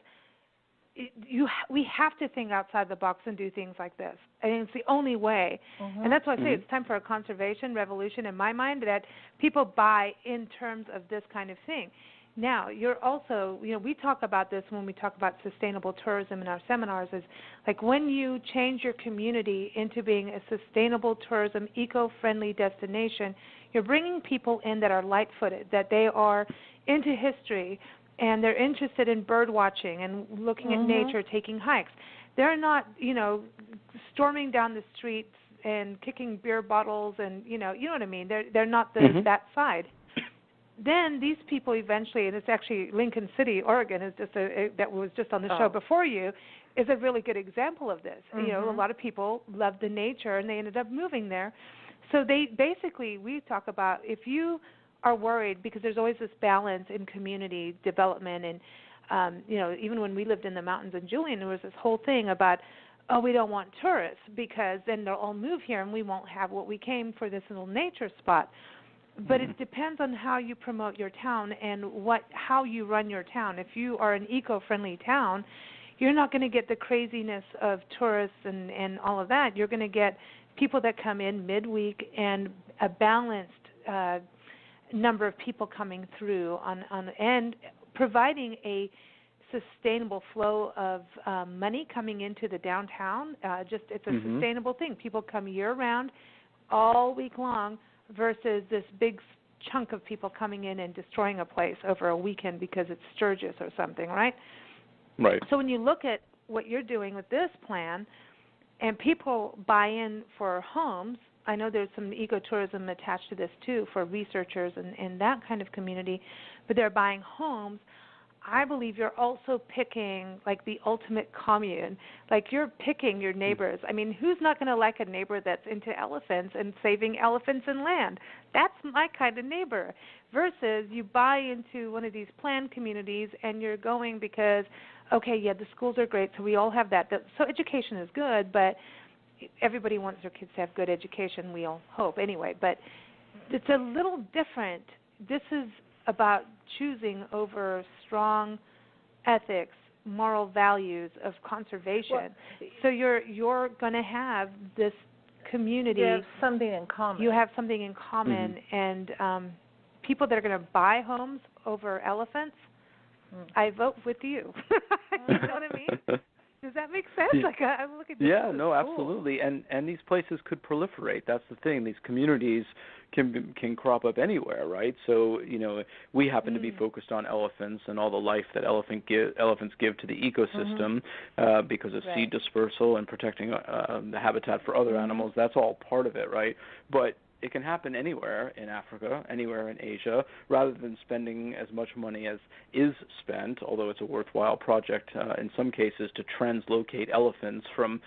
We have to think outside the box and do things like this. I mean, it's the only way. And that's why I say it's time for a conservation revolution in my mind, that people buy in terms of this kind of thing. Now, you're also, we talk about this when we talk about sustainable tourism in our seminars, is like when you change your community into being a sustainable tourism, eco-friendly destination, you're bringing people in that are light-footed, that they are into history, and they're interested in bird watching and looking at nature, taking hikes. They're not, storming down the streets and kicking beer bottles and you know what I mean. They're not that side. Then these people eventually, and it's actually Lincoln City, Oregon, is just that was just on the show before you, is a really good example of this. You know, a lot of people love the nature and they ended up moving there. So they basically, we talk about if you are worried, because there's always this balance in community development, and you know, even when we lived in the mountains in Julian, there was this whole thing about, oh, we don't want tourists because then they'll all move here and we won't have what we came for, this little nature spot. But it depends on how you promote your town and how you run your town. If you are an eco-friendly town, you're not going to get the craziness of tourists and all of that. You're going to get people that come in midweek and a balanced number of people coming through and providing a sustainable flow of money coming into the downtown. It's a sustainable thing. People come year-round, all week long, versus this big chunk of people coming in and destroying a place over a weekend because it's Sturgis or something, right? Right. So when you look at what you're doing with this plan and people buy in for homes, I know there's some ecotourism attached to this too for researchers and that kind of community, but they're buying homes. I believe you're also picking like the ultimate commune. Like you're picking your neighbors. I mean, who's not going to like a neighbor that's into elephants and saving elephants and land? That's my kind of neighbor. Versus you buy into one of these planned communities and you're going because, okay, yeah, the schools are great, so we all have that. So education is good, but everybody wants their kids to have good education, we all hope anyway. But it's a little different. This is about choosing over strong ethics, moral values of conservation. Well, so you're going to have this community. You have something in common. You have something in common, and people that are going to buy homes over elephants, I vote with you. You know what I mean? Does that make sense? Like I look at this. Yeah, no, cool. absolutely. And these places could proliferate. That's the thing. These communities can crop up anywhere, right? So, you know, we happen to be focused on elephants and all the life that elephants give to the ecosystem because of seed dispersal and protecting the habitat for other animals. That's all part of it, right? But it can happen anywhere in Africa, anywhere in Asia, rather than spending as much money as is spent, although it's a worthwhile project in some cases, to translocate elephants from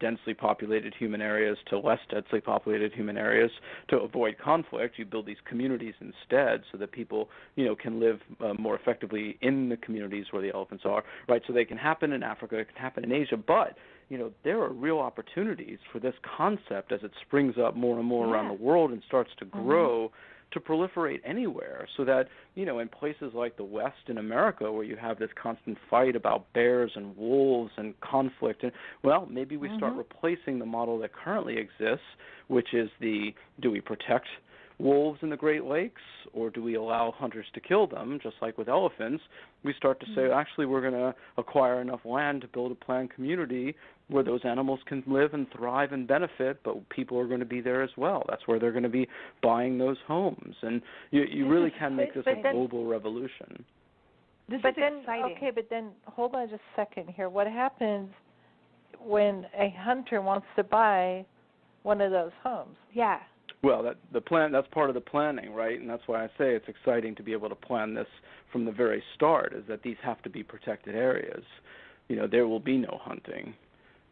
densely populated human areas to less densely populated human areas to avoid conflict. You build these communities instead so that people, you know, can live more effectively in the communities where the elephants are, right? So they can happen in Africa, it can happen in Asia, but you know, there are real opportunities for this concept as it springs up more and more around the world and starts to grow to proliferate anywhere, so that, you know, in places like the West in America where you have this constant fight about bears and wolves and conflict, and well, maybe we start replacing the model that currently exists, which is do we protect wolves in the Great Lakes, or do we allow hunters to kill them, just like with elephants? We start to say, actually, we're going to acquire enough land to build a planned community where those animals can live and thrive and benefit, but people are going to be there as well. That's where they're going to be buying those homes. And you really can make this a global revolution. This is exciting. Okay, but then hold on just a second here. What happens when a hunter wants to buy one of those homes? Yeah. Well, that's part of the planning, right? And that's why I say it's exciting to be able to plan this from the very start, is that these have to be protected areas. You know, there will be no hunting.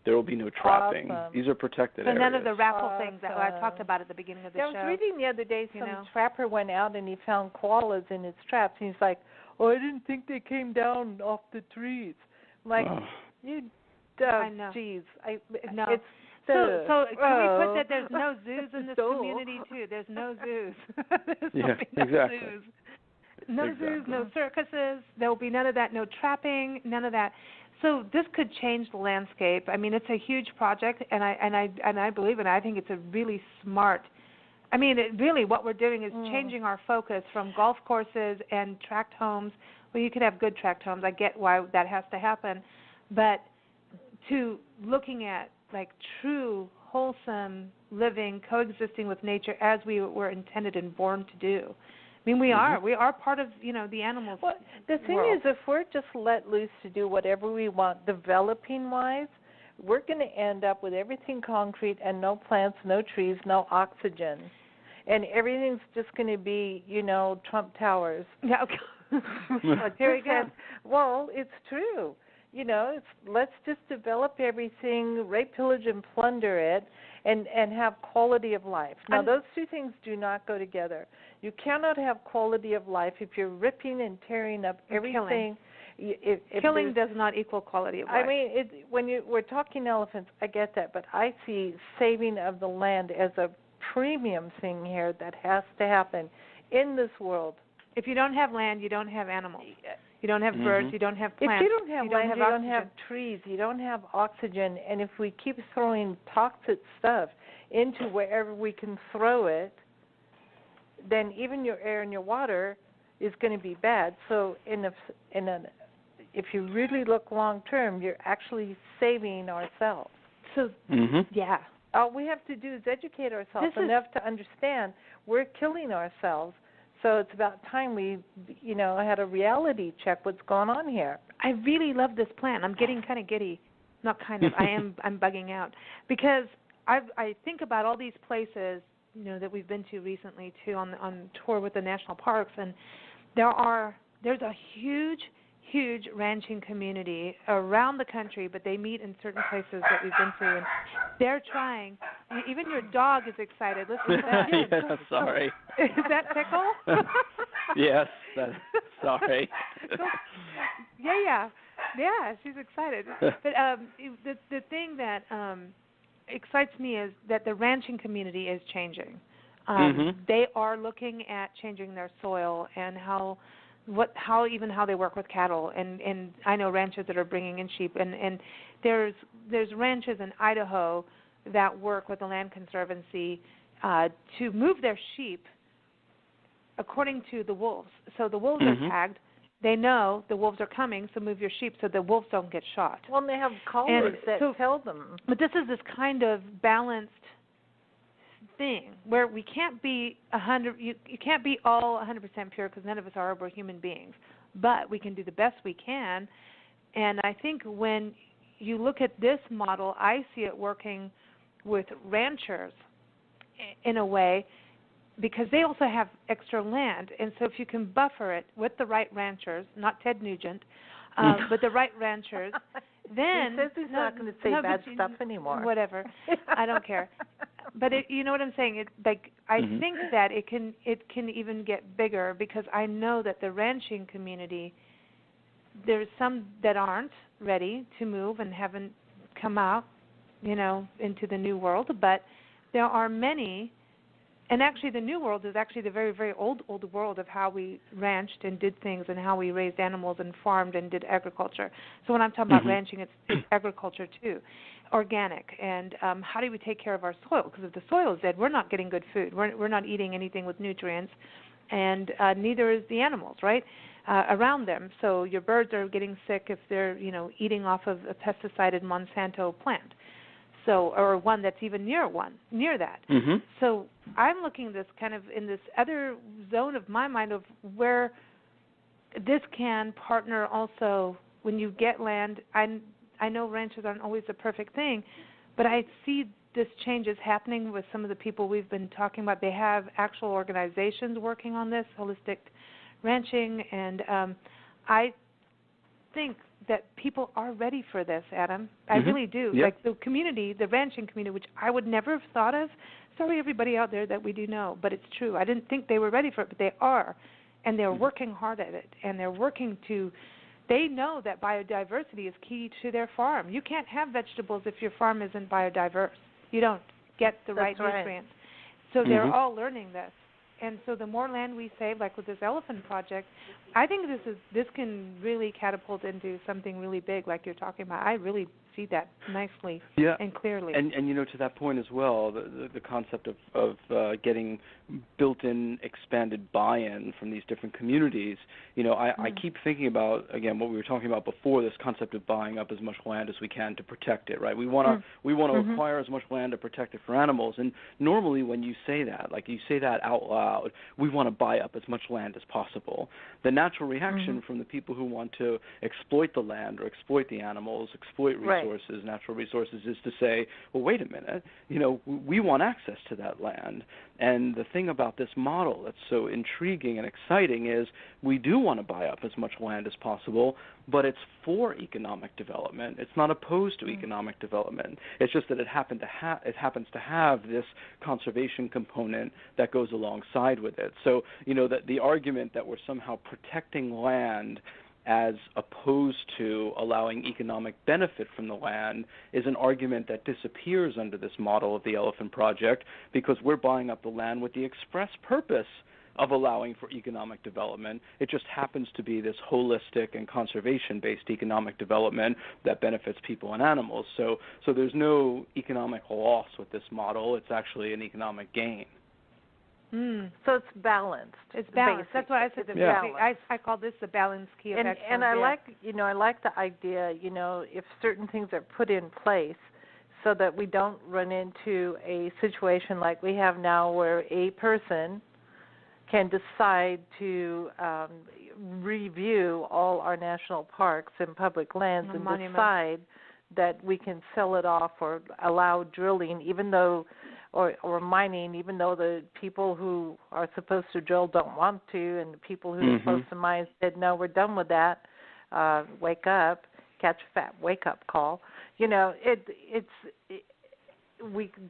There will be no trapping. Awesome. These are protected areas. None of the raffle things that I talked about at the beginning of the show. I was reading the other day, some trapper went out and he found koalas in his traps. And he's like, oh, I didn't think they came down off the trees. I'm like, I know. Geez. No. It's so can we put that there's no zoos in this community too? There's no zoos. Exactly. Zoos. No zoos, no circuses. There will be none of that. No trapping. None of that. So this could change the landscape. I mean, it's a huge project, and I believe it. I think it's a really smart. I mean, really, what we're doing is changing our focus from golf courses and tract homes. Well, you could have good tract homes. I get why that has to happen, but to looking at like true, wholesome living, coexisting with nature as we were intended and born to do. I mean, we are part of, you know, the animals. Well, the thing world. is, if we're just let loose to do whatever we want, developing-wise, we're going to end up with everything concrete and no plants, no trees, no oxygen. And everything's just going to be, Trump Towers. Yeah, okay. Very good. Well, it's true. Let's just develop everything, rape, pillage, and plunder it, and have quality of life. Now, those two things do not go together. You cannot have quality of life if you're ripping and tearing up everything. Killing does not equal quality of life. I mean, when we're talking elephants, I get that, but I see saving of the land as a premium thing here that has to happen in this world. If you don't have land, you don't have animals. You don't have birds. You don't have plants. If you don't have land, you don't have oxygen. trees. You don't have oxygen. And if we keep throwing toxic stuff into wherever we can throw it, then even your air and your water is going to be bad. So if you really look long term, you're actually saving ourselves. So yeah. All we have to do is educate ourselves enough to understand we're killing ourselves. So it's about time we, had a reality check what's going on here. I really love this plan. I'm getting kind of giddy. Not kind of. I'm bugging out because I think about all these places, that we've been to recently too on tour with the national parks, and there's a huge ranching community around the country, but they meet in certain places that we've been to, and they're trying. Even your dog is excited. Listen to that. Yeah, sorry. Is that Pickle? Yes. Sorry. Yeah, she's excited. But the thing that excites me is that the ranching community is changing. They are looking at changing their soil and how they work with cattle, and I know ranches that are bringing in sheep, and there's ranches in Idaho that work with the Land Conservancy to move their sheep according to the wolves. So the wolves are tagged. They know the wolves are coming, so move your sheep so the wolves don't get shot. Well, and they have collars that tell them. But this is this kind of balanced thing where we can't be 100. You can't be all 100% pure because none of us are. We're human beings, but we can do the best we can. And I think when you look at this model, I see it working with ranchers in a way because they also have extra land. And so if you can buffer it with the right ranchers, not Ted Nugent, but the right ranchers, then he says he's not going to say bad stuff anymore. Whatever, I don't care. But you know what I'm saying? I think that it can even get bigger because I know that the ranching community, there's some that aren't ready to move and haven't come out, into the new world. But there are many, and actually the new world is actually the very, very old world of how we ranched and did things and how we raised animals and farmed and did agriculture. So when I'm talking about ranching, it's agriculture too. Organic, and how do we take care of our soil? Because if the soil is dead, we're not getting good food. We're not eating anything with nutrients, and neither is the animals, right, around them. So your birds are getting sick if they're, eating off of a pesticided Monsanto plant, or one that's even near that. So I'm looking this kind of in this other zone of my mind of where this can partner also when you get land. I know ranches aren't always the perfect thing, but I see this change is happening with some of the people we've been talking about. They have actual organizations working on this, holistic ranching, and I think that people are ready for this, Adam. I really do. Yep. Like the community, the ranching community, which I would never have thought of. Sorry, everybody out there that we do know, but it's true. I didn't think they were ready for it, but they are, and they're working hard at it, and they're working to they know that biodiversity is key to their farm. You can't have vegetables if your farm isn't biodiverse. You don't get the right nutrients. So they're all learning this. And so the more land we save, like with this elephant project, I think this can really catapult into something really big like you're talking about. I really see that nicely and clearly. And to that point as well, the concept of getting built-in expanded buy-in from these different communities, I keep thinking about, again, what we were talking about before, this concept of buying up as much land as we can to protect it, right? We want to acquire as much land to protect it for animals. And normally when you say that, like you say that out loud, we want to buy up as much land as possible. The natural reaction from the people who want to exploit the land or exploit the animals, exploit resources, natural resources, is to say, well, wait a minute, we want access to that land. And the thing about this model that's so intriguing and exciting is we do want to buy up as much land as possible, but it's for economic development. It's not opposed to economic development. It's just that it happens to have this conservation component that goes alongside with it. So, that the argument that we're somehow protecting land as opposed to allowing economic benefit from the land is an argument that disappears under this model of the Elephant Project, because we're buying up the land with the express purpose of allowing for economic development. It just happens to be this holistic and conservation-based economic development that benefits people and animals. So there's no economic loss with this model. It's actually an economic gain. So it's balanced. It's balanced. That's why I said that. I call this the balance key of excellence. And I like the idea, if certain things are put in place so that we don't run into a situation like we have now where a person can decide to review all our national parks and public lands and decide that we can sell it off or allow drilling, even though, or mining, even though the people who are supposed to drill don't want to, and the people who are supposed to mine said, no, we're done with that. Wake up, catch a fat wake-up call.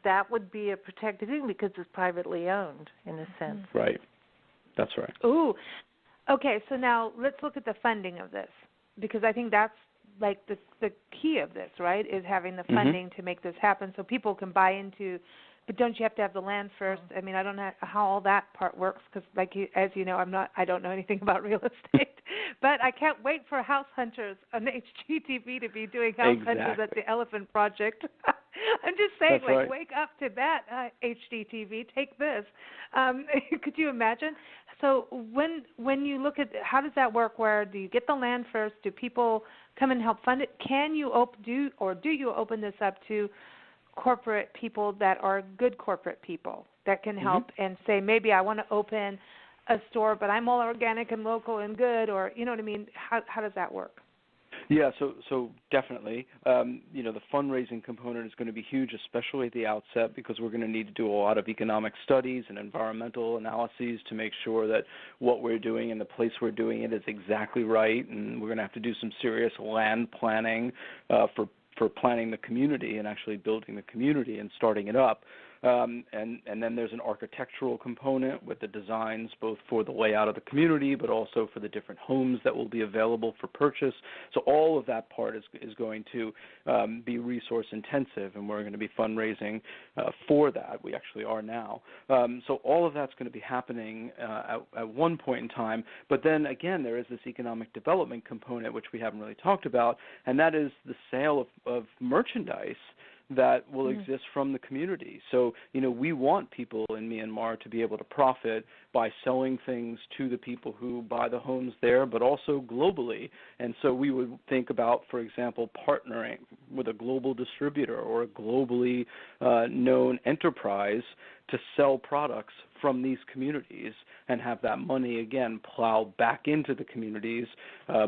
That would be a protected thing because it's privately owned in a sense. Right. That's right. Ooh. Okay, so now let's look at the funding of this, because I think that's like the key of this, right, is having the funding to make this happen so people can buy into. But don't you have to have the land first? I mean, I don't know how all that part works because, as you know, I don't know anything about real estate. But I can't wait for house hunters on HGTV to be doing house hunters at the Elephant Project. I'm just saying, wake up to that, HGTV. Take this. Could you imagine? So when you look at how does that work? Where do you get the land first? Do people come and help fund it? Can you do you open this up to corporate people that are good corporate people that can help and say, maybe I want to open a store, but I'm all organic and local and good, or you know what I mean? How does that work? Yeah, so definitely. The fundraising component is going to be huge, especially at the outset, because we're going to need to do a lot of economic studies and environmental analyses to make sure that what we're doing and the place we're doing it is exactly right, and we're going to have to do some serious land planning for planning the community and actually building the community and starting it up. And then there's an architectural component with the designs both for the layout of the community but also for the different homes that will be available for purchase. So all of that part is going to be resource intensive, and we're going to be fundraising for that. We actually are now. So all of that's going to be happening at one point in time. But then again, there is this economic development component, which we haven't really talked about, and that is the sale of merchandise that will exist from the community. So, we want people in Myanmar to be able to profit by selling things to the people who buy the homes there, but also globally. And so we would think about, for example, partnering with a global distributor or a globally known enterprise to sell products from these communities and have that money, again, plow back into the communities,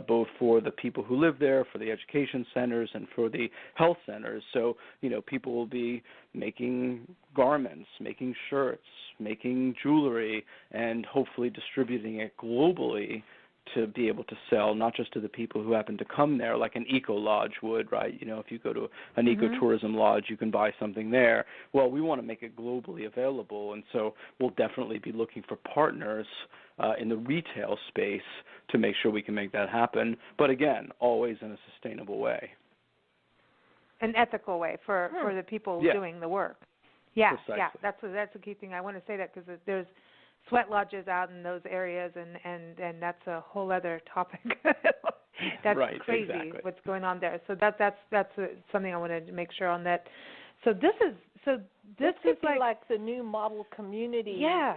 both for the people who live there, for the education centers, and for the health centers. So, people will be making garments, making shirts, making jewelry, and hopefully distributing it globally to be able to sell not just to the people who happen to come there, like an eco-lodge would, right? If you go to an ecotourism lodge, you can buy something there. Well, we want to make it globally available, and so we'll definitely be looking for partners in the retail space to make sure we can make that happen, but again, always in a sustainable way. An ethical way for the people doing the work. Yeah, precisely. Yeah, that's a key thing. I want to say that because there's sweat lodges out in those areas, and that's a whole other topic. That's crazy what's going on there. So that's something I wanted to make sure on that. So this is like the new model community. Yeah,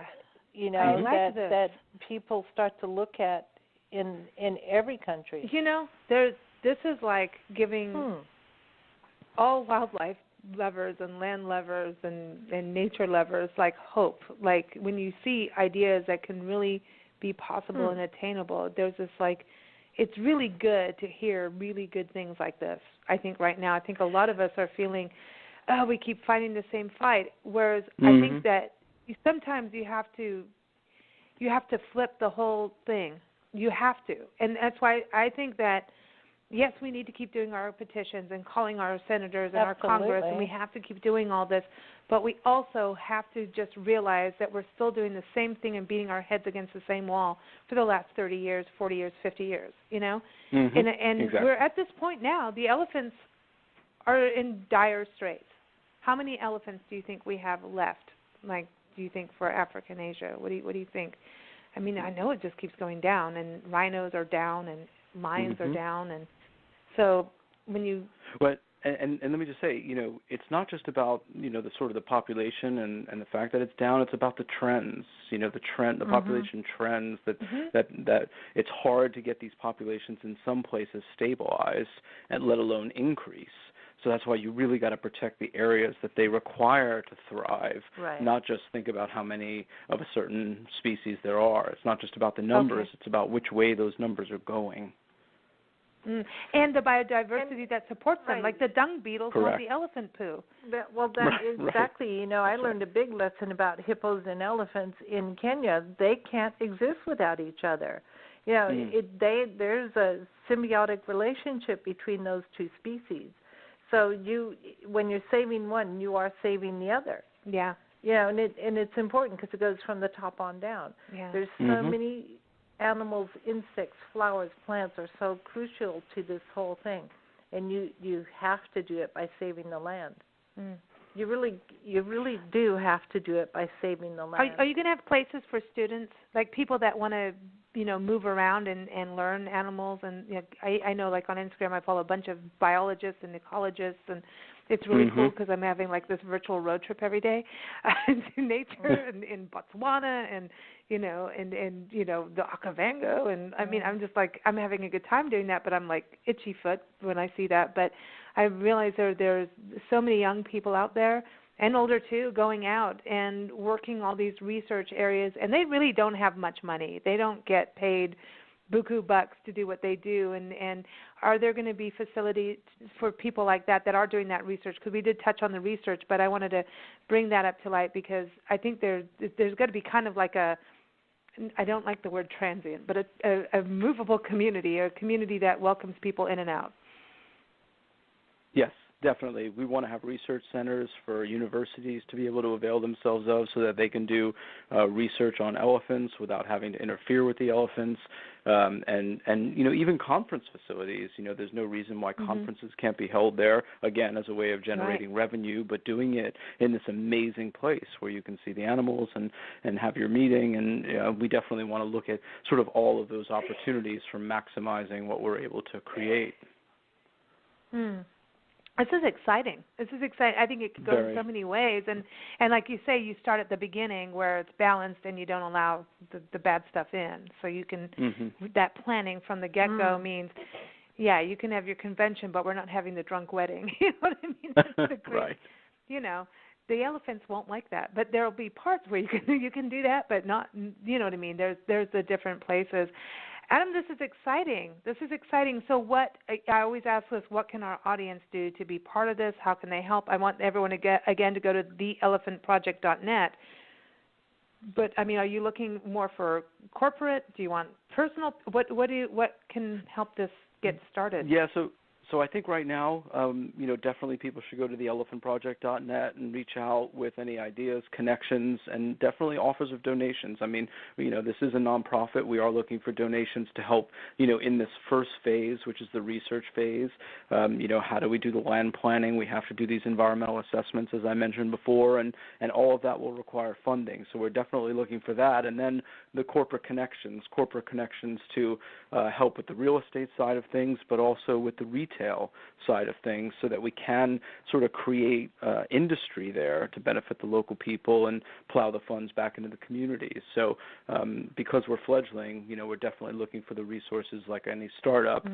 that people start to look at in every country. This is like giving all wildlife lovers and land lovers and nature lovers like hope. Like when you see ideas that can really be possible and attainable. There's this it's really good to hear really good things like this. I think right now, I think a lot of us are feeling, we keep fighting the same fight. Whereas I think that sometimes you have to flip the whole thing. You have to. And that's why I think that, yes, we need to keep doing our petitions and calling our senators and our Congress, and we have to keep doing all this. But we also have to just realize that we're still doing the same thing and beating our heads against the same wall for the last 30 years, 40 years, 50 years, And exactly. we're at this point now. The elephants are in dire straits. How many elephants do you think we have left? Do you think for Africa and Asia? What do you think? I mean, I know it just keeps going down, and rhinos are down, and lions are down, and so when you. But and let me just say, it's not just about the sort of the population and the fact that it's down. It's about the trends. The population trends that it's hard to get these populations in some places stabilized, and let alone increase. So that's why you really got to protect the areas that they require to thrive, not just think about how many of a certain species there are. It's not just about the numbers. It's about which way those numbers are going. And the biodiversity that supports them, like the dung beetles want the elephant poo. Exactly. I learned a big lesson about hippos and elephants in Kenya. They can't exist without each other. There's a symbiotic relationship between those two species. So when you're saving one, you are saving the other. Yeah. And it's important because it goes from the top on down. Yeah. There's so many animals, insects, flowers, plants are so crucial to this whole thing, and you have to do it by saving the land. You really do have to do it by saving the land. Are you going to have places for students, like people that want to move around and learn animals? And I know, on Instagram, I follow a bunch of biologists and ecologists, and it's really cool because I'm having this virtual road trip every day into nature in Botswana and the Okavango, and I mean I'm just I'm having a good time doing that, but I'm itchy foot when I see that. But I realize there's so many young people out there, and older too, going out and working all these research areas, and they really don't have much money. They don't get paid buku bucks to do what they do, and are there going to be facilities for people like that are doing that research? Because we did touch on the research, but I wanted to bring that up to light because I think there's got to be kind of I don't like the word transient, but a movable community, a community that welcomes people in and out. Yes, definitely. We want to have research centers for universities to be able to avail themselves of so that they can do research on elephants without having to interfere with the elephants. And even conference facilities, there's no reason why conferences can't be held there, again, as a way of generating revenue, but doing it in this amazing place where you can see the animals and have your meeting. And we definitely want to look at sort of all of those opportunities for maximizing what we're able to create. This is exciting. I think it could go in so many ways. And like you say, you start at the beginning where it's balanced and you don't allow the bad stuff in. So you can, that planning from the get-go means, you can have your convention, but we're not having the drunk wedding. You know what I mean? That's the great, the elephants won't like that. But there will be parts where you can do that, but not, you know what I mean? There's the different places. Adam, this is exciting. So I always ask this, what can our audience do to be part of this? How can they help? I want everyone to go to theelephantproject.net. But, I mean, are you looking more for corporate? Do you want personal? What can help this get started? Yeah, so I think right now, definitely people should go to theelephantproject.net and reach out with any ideas, connections, and definitely offers of donations. I mean, this is a nonprofit. We are looking for donations to help, in this first phase, which is the research phase. How do we do the land planning? We have to do these environmental assessments, as I mentioned before, and all of that will require funding. So we're definitely looking for that. And then the corporate connections to help with the real estate side of things, but also with the retail side of things so that we can sort of create industry there to benefit the local people and plow the funds back into the communities. So because we're fledgling, we're definitely looking for the resources like any startup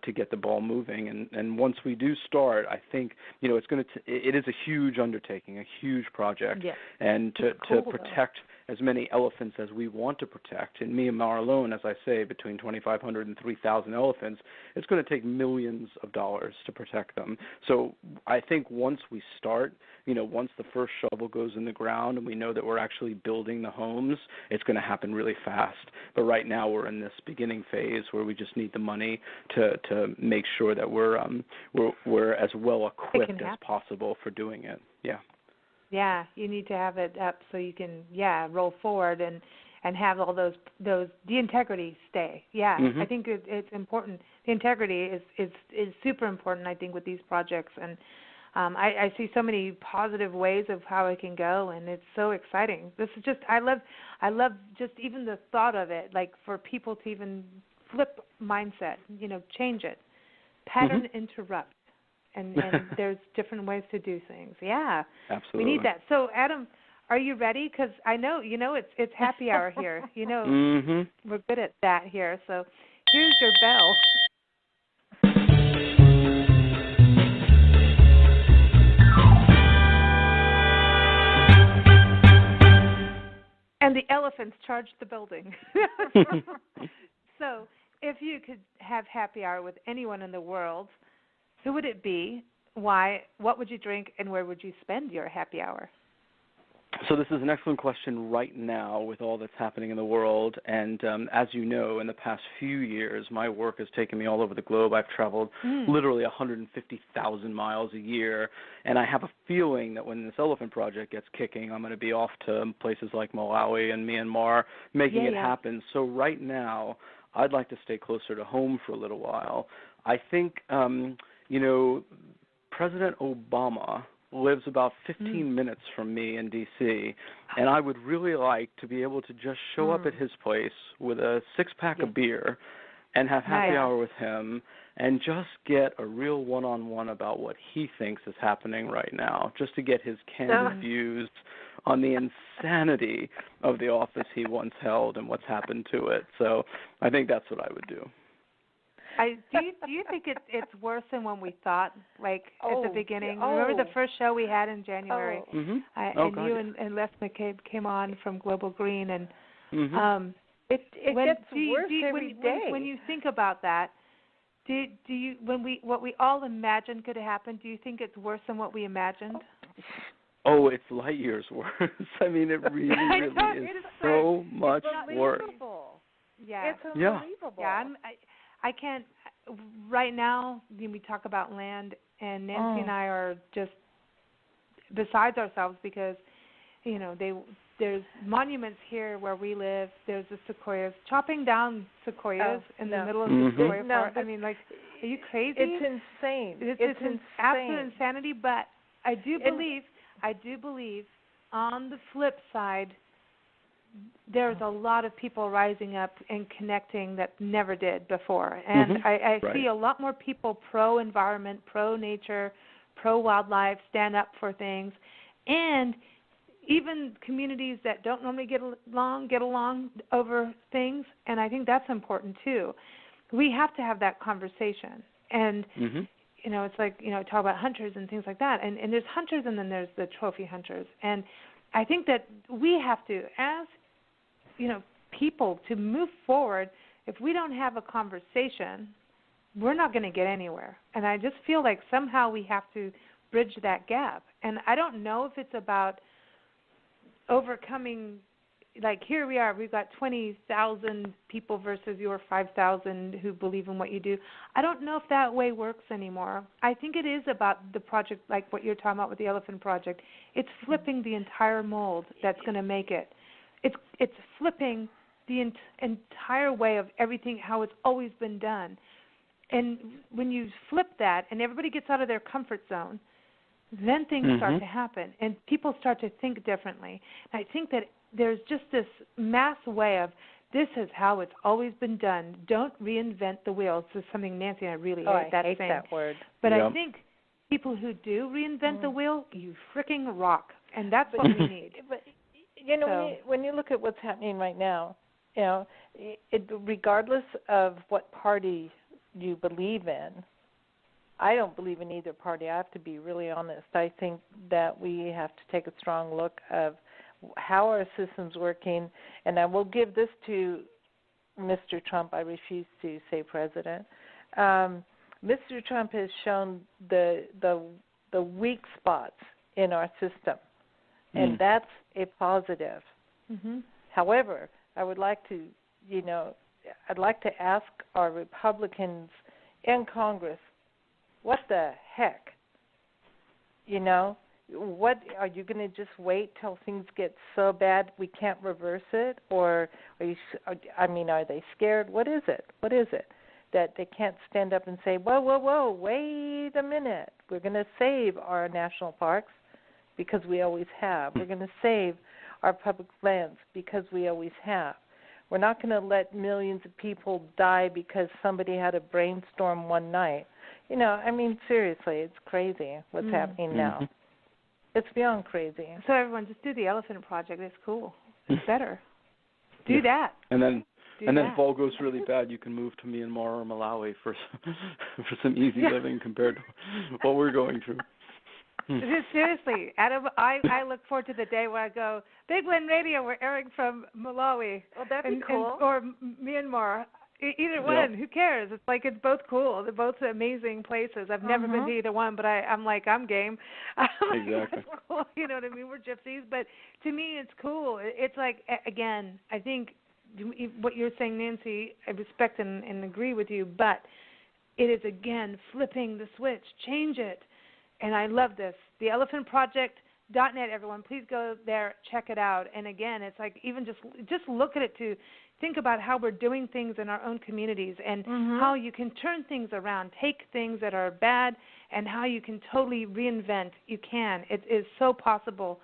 to get the ball moving. And once we do start, I think, it is a huge undertaking, a huge project. Yes. And to protect as many elephants as we want to protect. In Myanmar alone, as I say, between 2,500 and 3,000 elephants, it's going to take millions of dollars to protect them. So I think once we start, once the first shovel goes in the ground and we know that we're actually building the homes, it's going to happen really fast. But right now we're in this beginning phase where we just need the money to make sure that we're as well equipped as possible for doing it. Yeah. Yeah, you need to have it up so you can roll forward and have all those the integrity stay. Yeah, I think it's important. The integrity is super important, I think, with these projects, and I see so many positive ways of how it can go, and it's so exciting. This is just I love just even the thought of it, like for people to even flip mindset, change it, pattern interrupt. And there's different ways to do things. Yeah, absolutely. We need that. So, Adam, are you ready? Because I know, it's happy hour here. We're good at that here. So, here's your bell. And the elephants charged the building. So, if you could have happy hour with anyone in the world, who would it be? Why? What would you drink? And where would you spend your happy hour? So this is an excellent question right now with all that's happening in the world. And as you know, in the past few years, my work has taken me all over the globe. I've traveled literally 150,000 miles a year. And I have a feeling that when this elephant project gets kicking, I'm going to be off to places like Malawi and Myanmar making it happen. So right now, I'd like to stay closer to home for a little while. I think President Obama lives about 15 minutes from me in D.C., and I would really like to be able to just show up at his place with a six-pack of beer and have happy hour with him and just get a real one-on-one about what he thinks is happening right now, just to get his candid views on the insanity of the office he once held and what's happened to it. So I think that's what I would do. Do you think it's worse than when we thought, like at the beginning? Remember the first show we had in January? And Les McCabe came on from Global Green, and it gets worse every day. When you think about that, do you what we all imagined could happen? Do you think it's worse than what we imagined? Oh, it's light years worse. I mean, it really is so much worse. Yeah, it's unbelievable. Yeah, I can't. Right now, we talk about land, and Nancy and I are just besides ourselves because, there's monuments here where we live. There's the sequoias, chopping down sequoias in the middle of the sequoia forest. I mean, like, are you crazy? It's insane. It's insane. Absolute insanity. But I do believe, on the flip side, there's a lot of people rising up and connecting that never did before. And I see a lot more people pro-environment, pro-nature, pro-wildlife, stand up for things. And even communities that don't normally get along over things. And I think that's important, too. We have to have that conversation. And, it's like, talk about hunters and things like that. And there's hunters and then there's the trophy hunters. And I think that we have to, as people, to move forward. If we don't have a conversation, we're not going to get anywhere. And I just feel like somehow we have to bridge that gap. And I don't know if it's about overcoming, like here we are, we've got 20,000 people versus your 5,000 who believe in what you do. I don't know if that way works anymore. I think it is about the project, like what you're talking about with the Elephant Project. It's flipping the entire mold that's going to make it. It's flipping the entire way of everything, how it's always been done. And when you flip that and everybody gets out of their comfort zone, then things start to happen and people start to think differently. And I think that there's just this mass way of this is how it's always been done. Don't reinvent the wheel. This is something Nancy and I really hate that saying. That word. But I think people who do reinvent the wheel, you freaking rock. And that's what we need. But when you look at what's happening right now, regardless of what party you believe in, I don't believe in either party. I have to be really honest. I think that we have to take a strong look of how our system's working. And I will give this to Mr. Trump. I refuse to say president. Mr. Trump has shown the weak spots in our system, and that's a positive. Mm-hmm. However, I would like to, I'd like to ask our Republicans in Congress, what the heck? What are you going to just wait till things get so bad we can't reverse it, or are they scared? What is it? What is it that they can't stand up and say, whoa, wait a minute? We're going to save our national parks because we always have. We're going to save our public lands because we always have. We're not going to let millions of people die because somebody had a brainstorm one night. Seriously, it's crazy what's happening now. It's beyond crazy. So everyone, just do the Elephant Project. It's cool. It's better. Do that. And then if all goes really bad, you can move to Myanmar or Malawi for some easy living compared to what we're going through. Seriously, Adam, I look forward to the day where I go, Big Blend Radio, we're airing from Malawi. Well, that'd be cool. Or Myanmar. Either one, who cares? It's both cool. They're both amazing places. I've never been to either one, but I'm game. Exactly. It's cool. You know what I mean? We're gypsies, but to me, it's cool. It's like, again, I think what you're saying, Nancy, I respect and agree with you, but it is, again, flipping the switch. Change it. And I love this. The elephantproject.net, everyone. Please go there, check it out. And, again, it's like even just look at it to think about how we're doing things in our own communities and how you can turn things around, take things that are bad, and how you can totally reinvent. You can. It is so possible.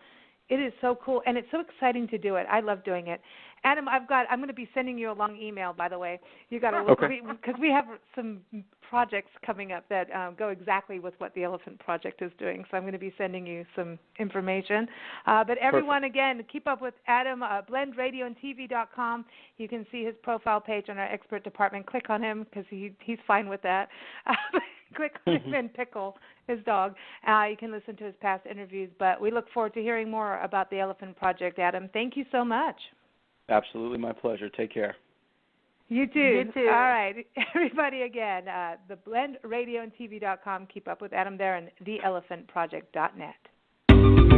It is so cool, and it's so exciting to do it. I love doing it. Adam, I'm going to be sending you a long email, by the way. You got to look, because we have some projects coming up that go exactly with what the Elephant Project is doing. So I'm going to be sending you some information. But everyone, again, keep up with Adam, blendradioandtv.com. You can see his profile page on our expert department. Click on him because he's fine with that. Click on him and Pickle, his dog. You can listen to his past interviews. But we look forward to hearing more about the Elephant Project, Adam. Thank you so much. Absolutely, my pleasure. Take care. You too. You too. All right. Everybody, again, theblendradiondtv.com. Keep up with Adam there and theelephantproject.net.